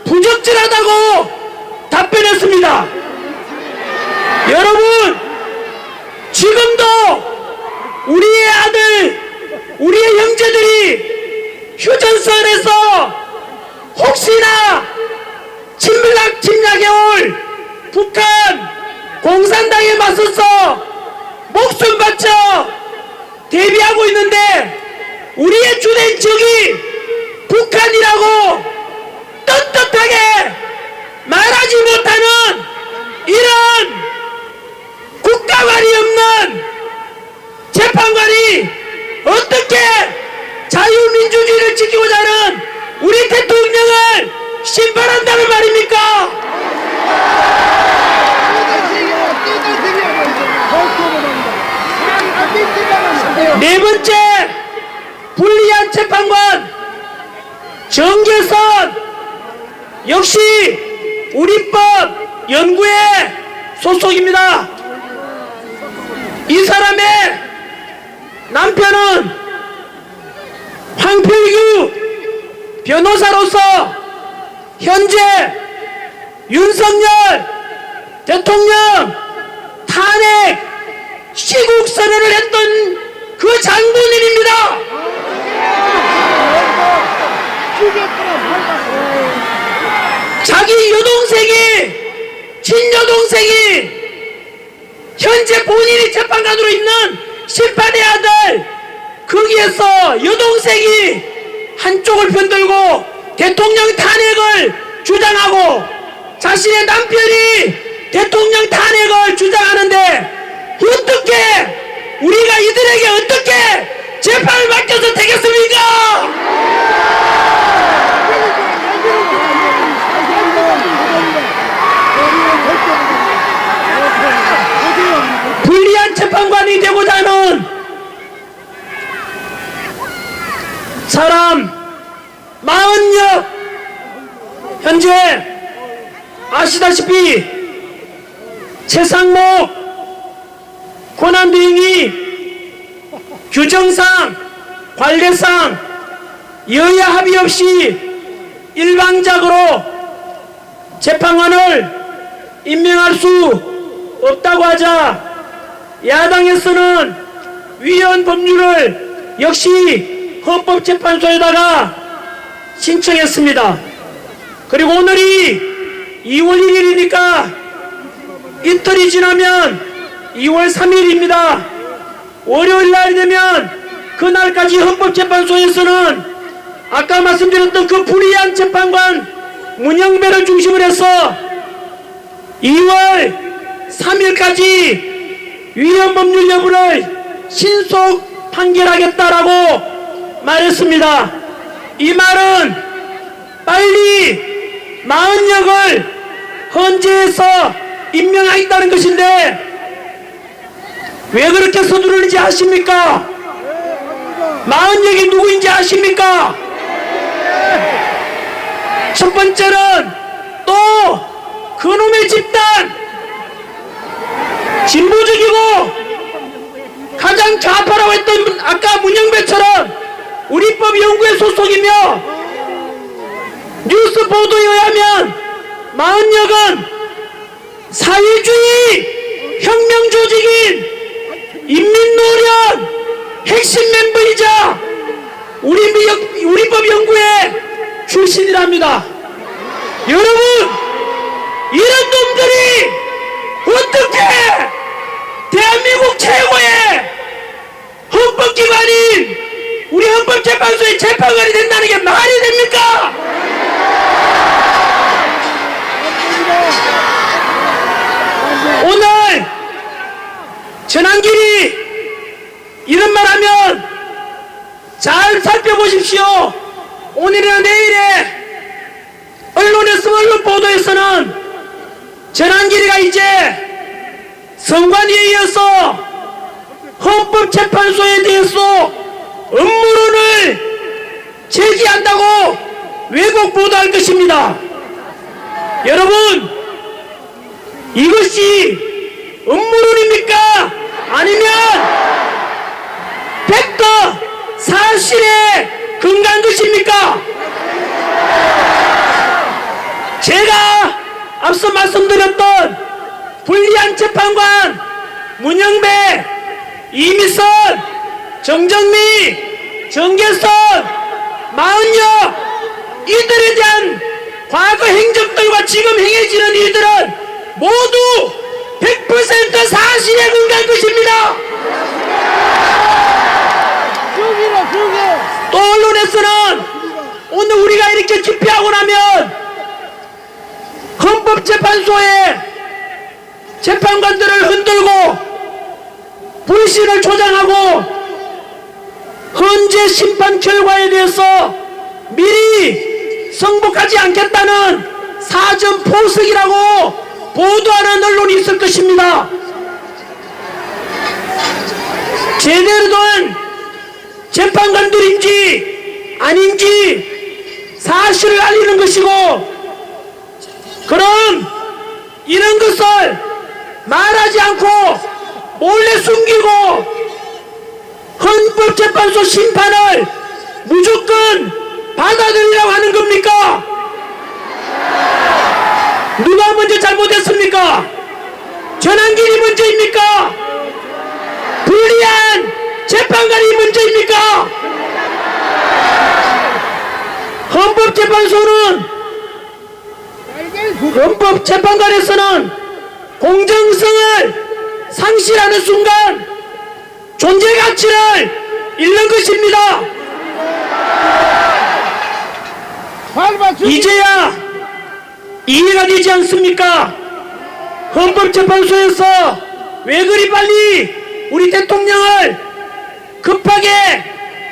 부적절하다고 답변했습니다. 여러분, 지금도 우리의 아들, 우리의 형제들이 휴전선에서 혹시나 침략해 올 북한 공산당에 맞서서 목숨 바쳐 대비하고 있는데 우리의 주된 적이 북한이라고 떳떳하게 말하지 못하는 이런 국가관이 없는 재판관이 어떻게 자유민주주의를 지키고자 하는 우리 대통령을 심판한다는 말입니까? 네 번째 불리한 재판관 정계선 역시 우리법 연구회 소속입니다. 이 사람의 남편은 황필규 변호사로서 현재 윤석열 대통령 탄핵 시국 선언을 했던 그 장본인입니다. 자기 여동생이 친여동생이 현재 본인이 재판관으로 있는 심판의 아들 거기에서 여동생이 한쪽을 편들고 대통령 탄핵을 주장하고 자신의 남편이 대통령 탄핵을 주장하는데 어떻게 우리가 이들에게 어떻게 재판을 맡겨서 되겠습니까? 불리한 재판관이 되고자 하는 사람 40여 현재 아시다시피 최상목 권한대행이 규정상 관례상 여야 합의 없이 일방적으로 재판관을 임명할 수 없다고 하자 야당에서는 위헌 법률을 역시 헌법재판소에다가 신청했습니다. 그리고 오늘이 2월 1일이니까 이틀이 지나면 2월 3일입니다. 월요일 날이 되면 그날까지 헌법재판소에서는 아까 말씀드렸던 그 불리한 재판관 문영배를 중심으로 해서 2월 3일까지 위헌 법률 여부를 신속 판결하겠다라고 말했습니다. 이 말은 빨리 40역을 헌재에서 임명하겠다는 것인데 왜 그렇게 서두르는지 아십니까? 40역이 누구인지 아십니까? 첫 번째는 또 그놈의 집단 진보적이고 가장 좌파라고 했던 아까 문영배처럼 우리법 연구회 소속이며 뉴스 보도에 의하면 40역은 사회주의 혁명 조직인 인민노련 핵심 멤버이자 우리법 연구회 출신이랍니다. 여러분, 이런 놈들이 어떻게 대한민국 최고의 헌법기관인 우리 헌법재판소의 재판관이 된다는 게 말이 됩니까? 오늘 전환길이 이런 말 하면 잘 살펴보십시오. 오늘이나 내일에 언론에서 언론 보도에서는 전환길이가 이제 선관위에 이어서 헌법재판소에 대해서 업무론을 제기한다고 왜곡 보도할 것입니다. 여러분, 이것이 업무론입니까? 아니면 팩트 사실에 근거한 것입니까? 제가 앞서 말씀드렸던 불리한 재판관 문영배, 이미선, 정정미, 정계선, 마은혁 이들에 대한 과거 행적들과 지금 행해지는 일들은 모두 100% 사실에 근거한 것입니다. 또 언론에서는 오늘 우리가 이렇게 집회하고 나면 헌법재판소에 재판관들을 흔들고 불신을 조장하고 헌재 심판 결과에 대해서 미리 성복하지 않겠다는 사전 포석이라고 보도하는 언론이 있을 것입니다. 제대로 된 재판관들인지 아닌지 사실을 알리는 것이고, 그럼 이런 것을 말하지 않고 몰래 숨기고 헌법재판소 심판을 무조건 받아들이라고 하는 겁니까? 누가 먼저 잘못했습니까? 전환길이 먼저입니까? 불리한 재판관이 먼저입니까? 헌법재판관에서는 공정성을 상실하는 순간 존재 가치를 잃는 것입니다. 이제야 이해가 되지 않습니까? 헌법재판소에서 왜 그리 빨리 우리 대통령을 급하게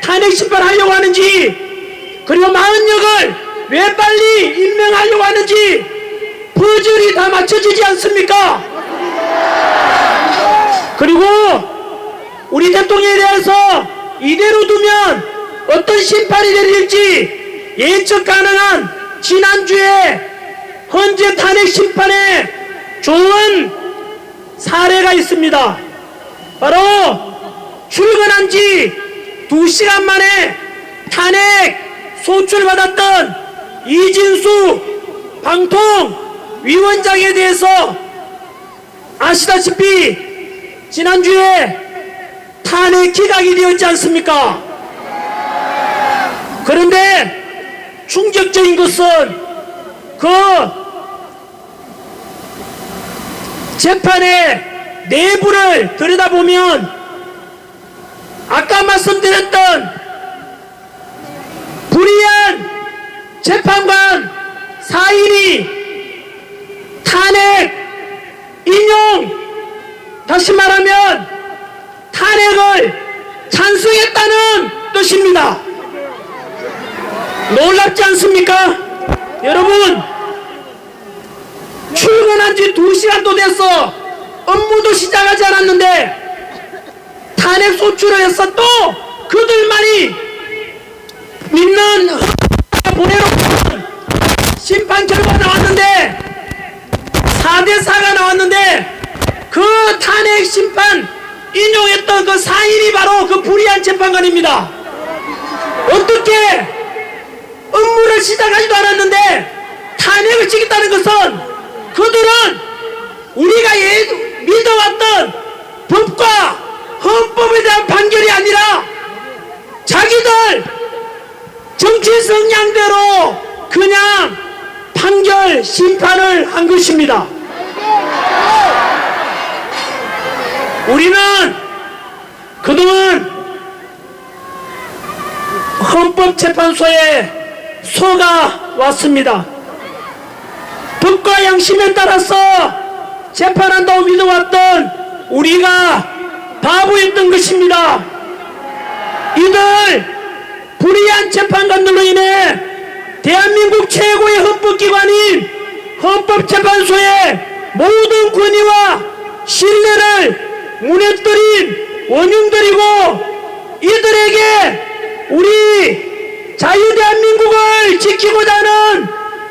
탄핵 심판하려고 하는지, 그리고 마흔역을 왜 빨리 임명하려고 하는지 퍼즐이 다 맞춰지지 않습니까? 그리고 우리 대통령에 대해서 이대로 두면 어떤 심판이 내릴지 예측 가능한 지난주에 헌재 탄핵 심판에 좋은 사례가 있습니다. 바로 출근한 지 2시간 만에 탄핵 소출받았던 이진수 방통위원장에 대해서 아시다시피 지난주에 탄핵 기각이 되었지 않습니까? 그런데 충격적인 것은 그 재판의 내부를 들여다보면 아까 말씀드렸던 불이한 재판관 4인이 탄핵 인용, 다시 말하면 탄핵을 찬성했다는 뜻입니다. 놀랍지 않습니까? 여러분, 출근한 지 2시간도 됐어. 업무도 시작하지 않았는데 탄핵 소추를 해서 또 그들만이 믿는 보내놓고 심판 결과가 나왔는데 4대4가 나왔는데 그 탄핵 심판 인용했던 그 사인이 바로 그 불의한 재판관입니다. 어떻게 업무를 시작하지도 않았는데 탄핵을 치겠다는 것은 그들은 우리가 믿어왔던 법과 헌법에 대한 판결이 아니라 자기들 정치 성향대로 그냥 판결 심판을 한 것입니다. 우리는 그동안 헌법재판소에 속아 왔습니다. 법과 양심에 따라서 재판한다고 믿어왔던 우리가 바보였던 것입니다. 이들 불의한 재판관들로 인해 대한민국 최고의 헌법기관인 헌법재판소의 모든 권위와 신뢰를 무너뜨린 원흉들이고, 이들에게 우리 자유대한민국을 지키고자 하는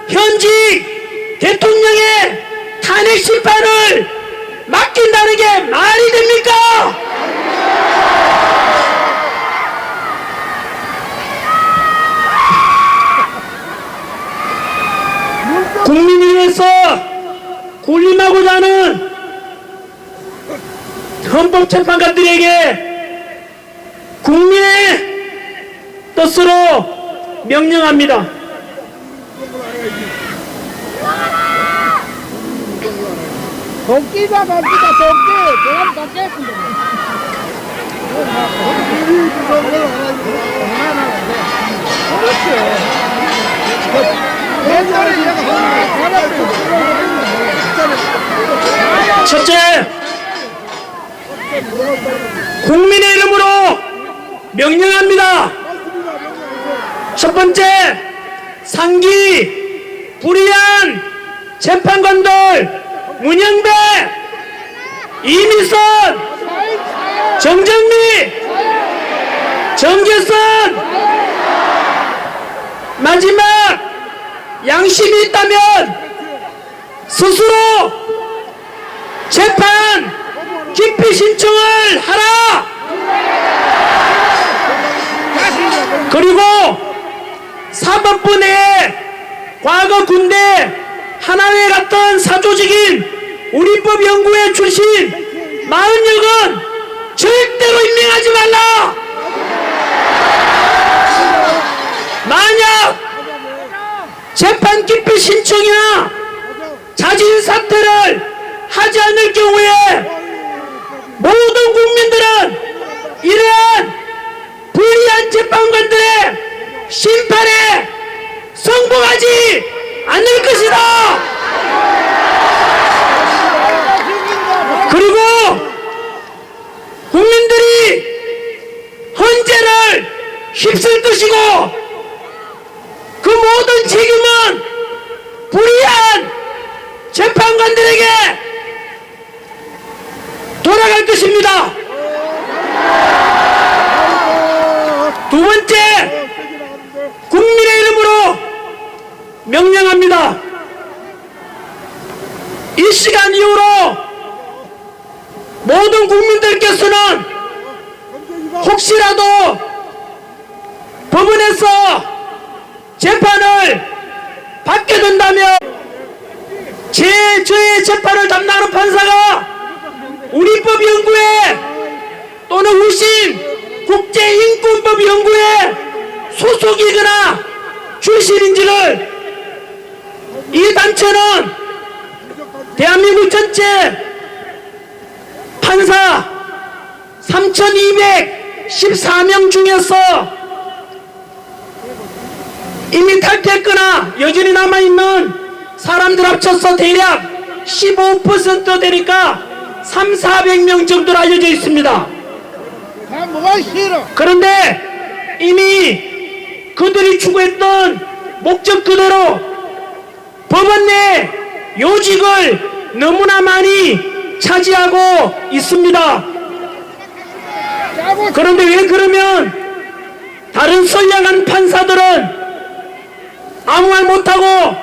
현직 대통령의 탄핵 심판을 맡긴다는 게 말이 됩니까? 국민을 위해서 군림하고자 하는 헌법재판관들에게 국민의 뜻으로 명령합니다. 도끼가 갑니다. 도끼. 그럼 닫겠습니다. 첫째, 국민의 이름으로 명령합니다. 첫 번째, 상기 불의한 재판관들 문영배, 이미선, 정정미, 정재선, 마지막 양심이 있다면 스스로 재판 기피 신청을 하라. 그리고 사법부 내에 과거 군대 하나회 같은 사조직인 우리법연구회 출신 40여건 절대로 임명하지 말라. 만약 재판 기피 신청이나 자진 사퇴를 하지 않을 경우에 모든 국민들은 이러한 불의한 재판관들의 심판에 성공하지 않을 것이다. 그리고 국민들이 헌재를 휩쓸 것이고, 그 모든 책임은 불의한 재판관들에게 돌아갈 것입니다. 두 번째, 국민의 이름으로 명령합니다. 이 시간 이후로 모든 국민들께서는 혹시라도 법원에서 재판을 받게 된다면 저의 재판을 담당하는 판사가 우리법연구회 또는 우신 국제인권법연구회 소속이거나 출신인지를, 이 단체는 대한민국 전체 판사 3,214명 중에서 이미 탈퇴했거나 여전히 남아있는 사람들 합쳐서 대략 15% 되니까 300~400명 정도로 알려져 있습니다. 뭐가 싫어? 그런데 이미 그들이 추구했던 목적 그대로 법원 내 요직을 너무나 많이 차지하고 있습니다. 그런데 왜 그러면 다른 선량한 판사들은 아무 말 못하고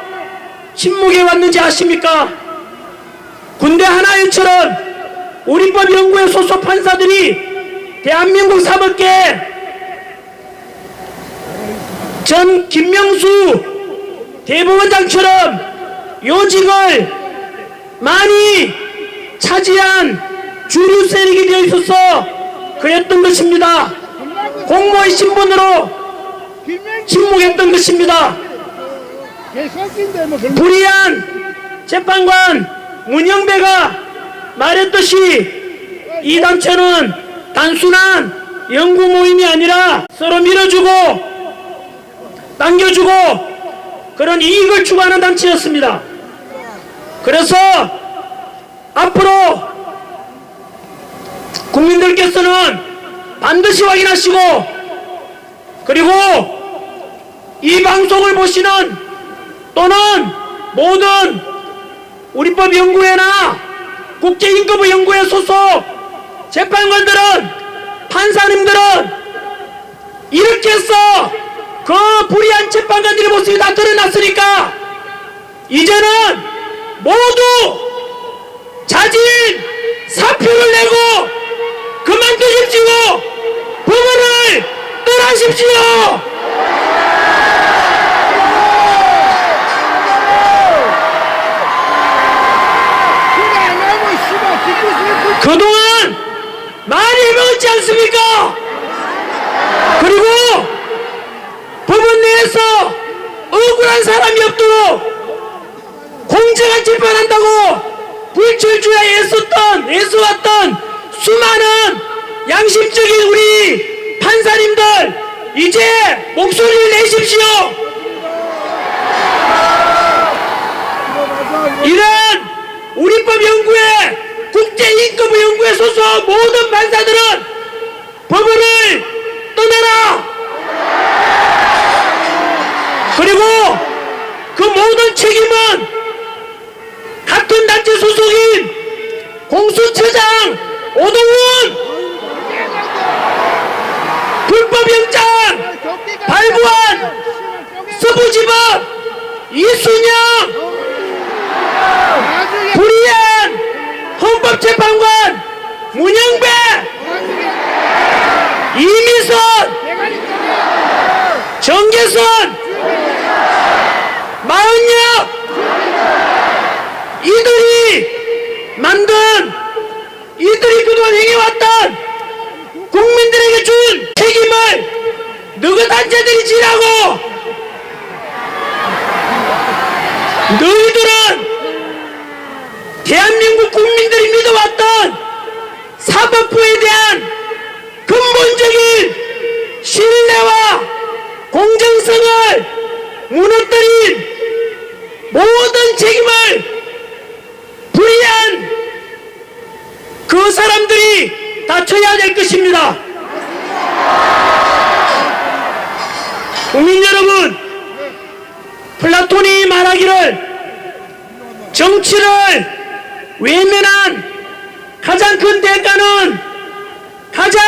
침묵해 왔는지 아십니까? 군대 하나회처럼 우리법연구회 소속 판사들이 대한민국 사법계 전 김명수 대법원장처럼 요직을 많이 차지한 주류 세력이 되어 있어서 그랬던 것입니다. 공무원 신분으로 침묵했던 것입니다. 불의한 재판관 문영배가 말했듯이 이 단체는 단순한 연구 모임이 아니라 서로 밀어주고 당겨주고 그런 이익을 추구하는 단체였습니다. 그래서 앞으로 국민들께서는 반드시 확인하시고, 그리고 이 방송을 보시는 또는 모든 우리법연구회나 국제인권연구회 소속 재판관들은, 판사님들은 이렇게 해서 그 불의한 재판관들의 모습이 다 드러났으니까 이제는 모두 자진 사표를 내고 그만두십시오. 법원을 떠나십시오. 그동안 많이 해먹었지 않습니까? 그리고 법원 내에서 억울한 사람이 없도록 공정한 재판한다고 불철주야 애써왔던 수많은 양심적인 우리 판사님들, 이제 목소리를 내십시오. 이런 우리법연구회, 국제인권연구회 소속 모든 판사들은 법원을 떠나라. 그리고 그 모든 책임은 같은 단체 소속인 공수처장 오동훈, 불법영장 발부한 서부지법 이순영, 불의한 헌법재판관 문영배, 이미선, 정계선, 마은혁, 이들이 그동안 행해왔던 국민들에게 준 책임을 너희 단체들이 지라고. 너희들은 대한민국 국민들이 믿어왔던 사법부에 대한 근본적인 신뢰와 공정성을 무너뜨린 모든 책임을 불의한 그 사람들이 다 져야 될 것입니다. 국민 여러분, 플라톤이 말하기를 정치를 외면한 가장 큰 대가는 가장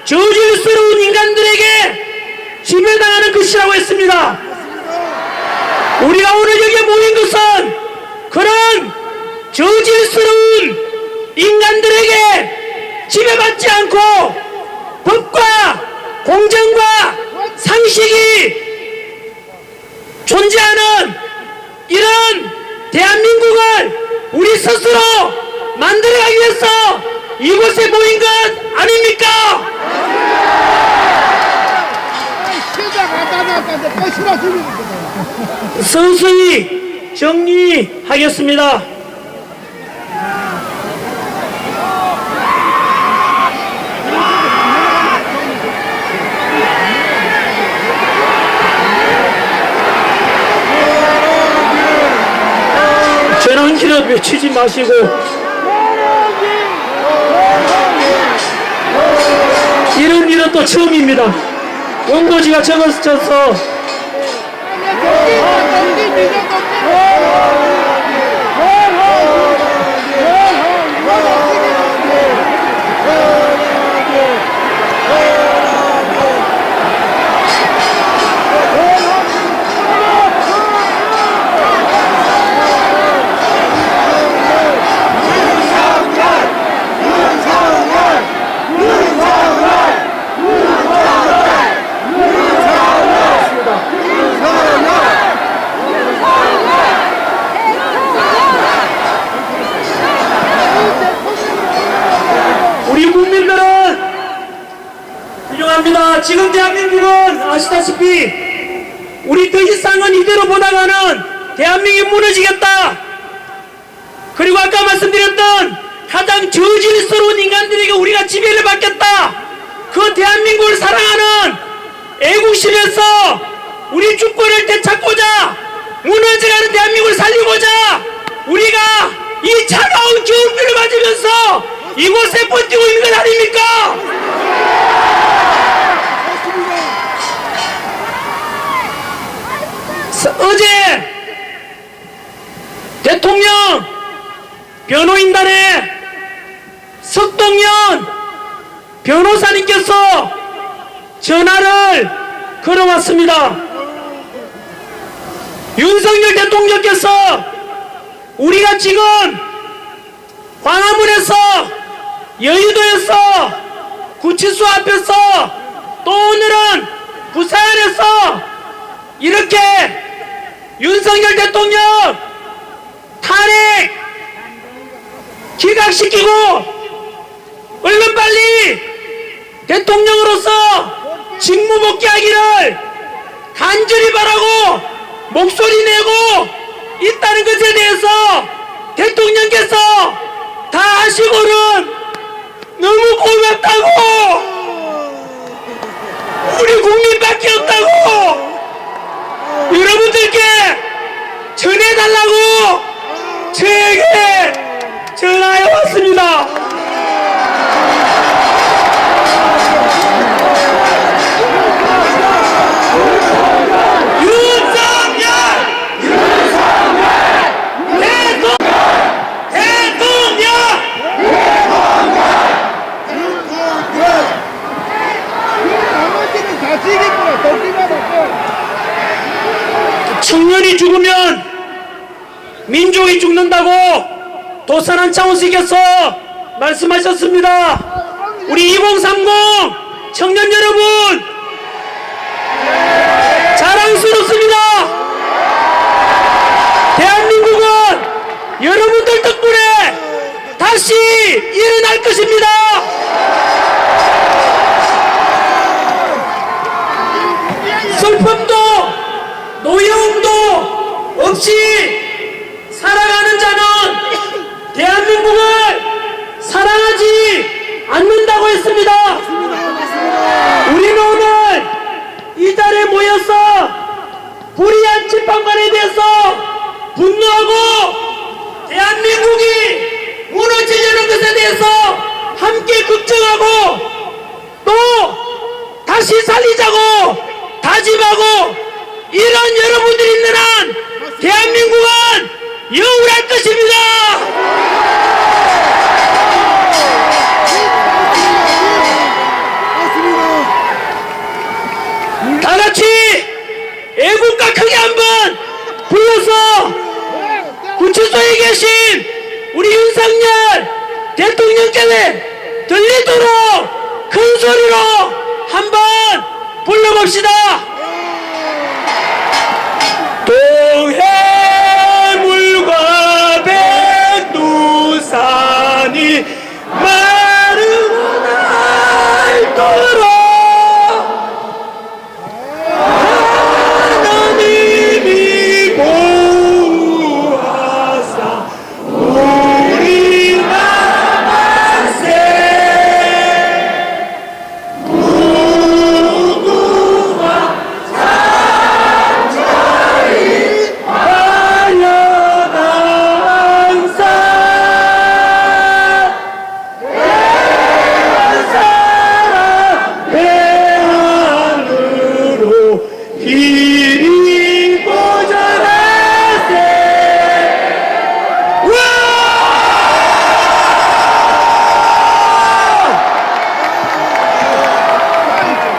저질스러운 인간들에게 지배당하는 것이라고 했습니다. 우리가 오늘 여기에 모인 것은 그런 저질스러운 인간들에게 지배받지 않고 법과 공정과 상식이 존재하는 이런 대한민국을 우리 스스로 만들어가기 위해서 이곳에 모인 것 아닙니까? 서서히 정리하겠습니다. 전환기를 외치지 마시고 이런 일은 또 처음입니다. 원고지가 적어서 지금 대한민국은 아시다시피 우리 더 이상은 이대로 보다가는 대한민국이 무너지겠다. 그리고 아까 말씀드렸던 가장 저질스러운 인간들에게 우리가 지배를 받겠다. 그 대한민국을 사랑하는 애국심에서 우리 주권을 되찾고자 무너져가는 대한민국을 살리고자 우리가 이 차가운 기운비를 맞으면서 이곳에 버티고 있는 것 아닙니까? 어제 대통령 변호인단에 석동현 변호사님께서 전화를 걸어왔습니다. 윤석열 대통령께서 우리가 지금 광화문에서, 여의도에서, 구치소 앞에서, 또 오늘은 부산에서 이렇게 윤석열 대통령 탄핵 기각시키고 얼른 빨리 대통령으로서 직무 복귀하기를 간절히 바라고 목소리 내고 있다는 것에 대해서 대통령께서 다 아시고는 너무 고맙다고, 우리 국민밖에 없다고 여러분들께 전해달라고 저에게 전화해 왔습니다. 청년이 죽으면 민족이 죽는다고 도산한 차원수께서 말씀하셨습니다. 우리 2030 청년 여러분, 자랑스럽습니다. 대한민국은 여러분들 덕분에 다시 일어날 것입니다. 슬픔도 노여움도 없이 살아가는 자는 대한민국을 사랑하지 않는다고 했습니다. 우리는 오늘 이 자리에 모여서 불의한 재판관에 대해서 분노하고 대한민국이 무너지려는 것에 대해서 함께 걱정하고 또 다시 살리자고 다짐하고, 이런 여러분들이 있는 한 대한민국은 영원할 것입니다. 다 같이 애국가 크게 한번 불러서 구치소에 계신 우리 윤석열 대통령께서 들리도록 큰 소리로 한번 불러봅시다. 동해물과 백두산이 마르고 닳도록 하나님이 보호하사 우리 남아세 무궁화 상처리 하려다 항상 대한사랑 대안으로 길이 보전하세.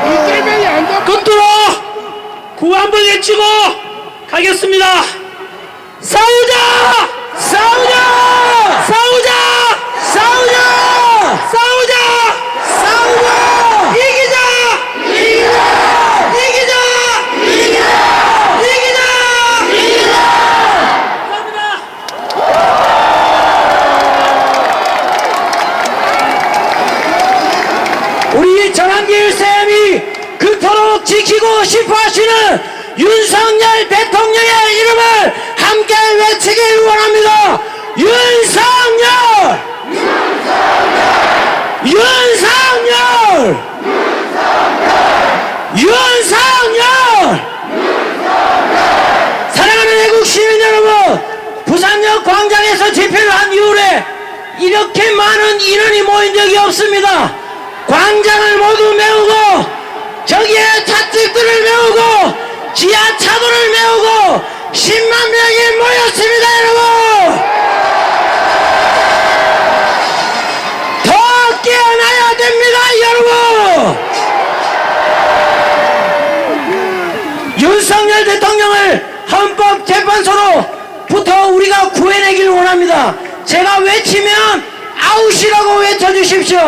이재명이 안 잡. 끝으로 구호 한번 외치고 가겠습니다. 싸우자! 싸우자! 싸우자! 싸우자! 싸우자! 싸우자! 이기자! 이기자! 이기자! 이기자! 이기자! 이기자! 감사합니다. 우리 전환길 쌤이 그토록 지키고 싶어 하시는 윤석열 대통령의 이름을 함께 외치길 원합니다. 윤석열! 윤석열! 윤석열! 사랑하는 애국 시민 여러분, 부산 광화문역 광장에서 집회를 한 이후에 이렇게 많은 인원이 모인 적이 없습니다. 광장을 모두 메우고 저기에 찻집들을 메우고 지하차도를 메우고 10만 명이 모였습니다. 여러분, 더 깨어나야 됩니다. 여러분, 윤석열 대통령을 헌법재판소로부터 우리가 구해내기를 원합니다. 제가 외치면 아웃이라고 외쳐주십시오.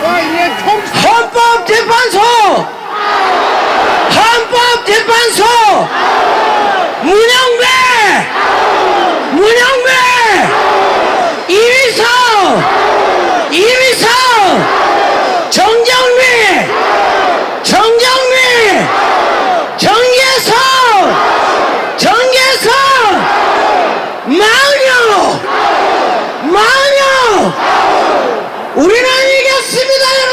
와, 이게 총 헌법재판소! 헌법재판소! 문영배! 문영배! 이위성! 이위성! 정경미! 정경미! 정계성! 정계성! 마녀! 마녀! 우리는 이겼습니다, 여러분!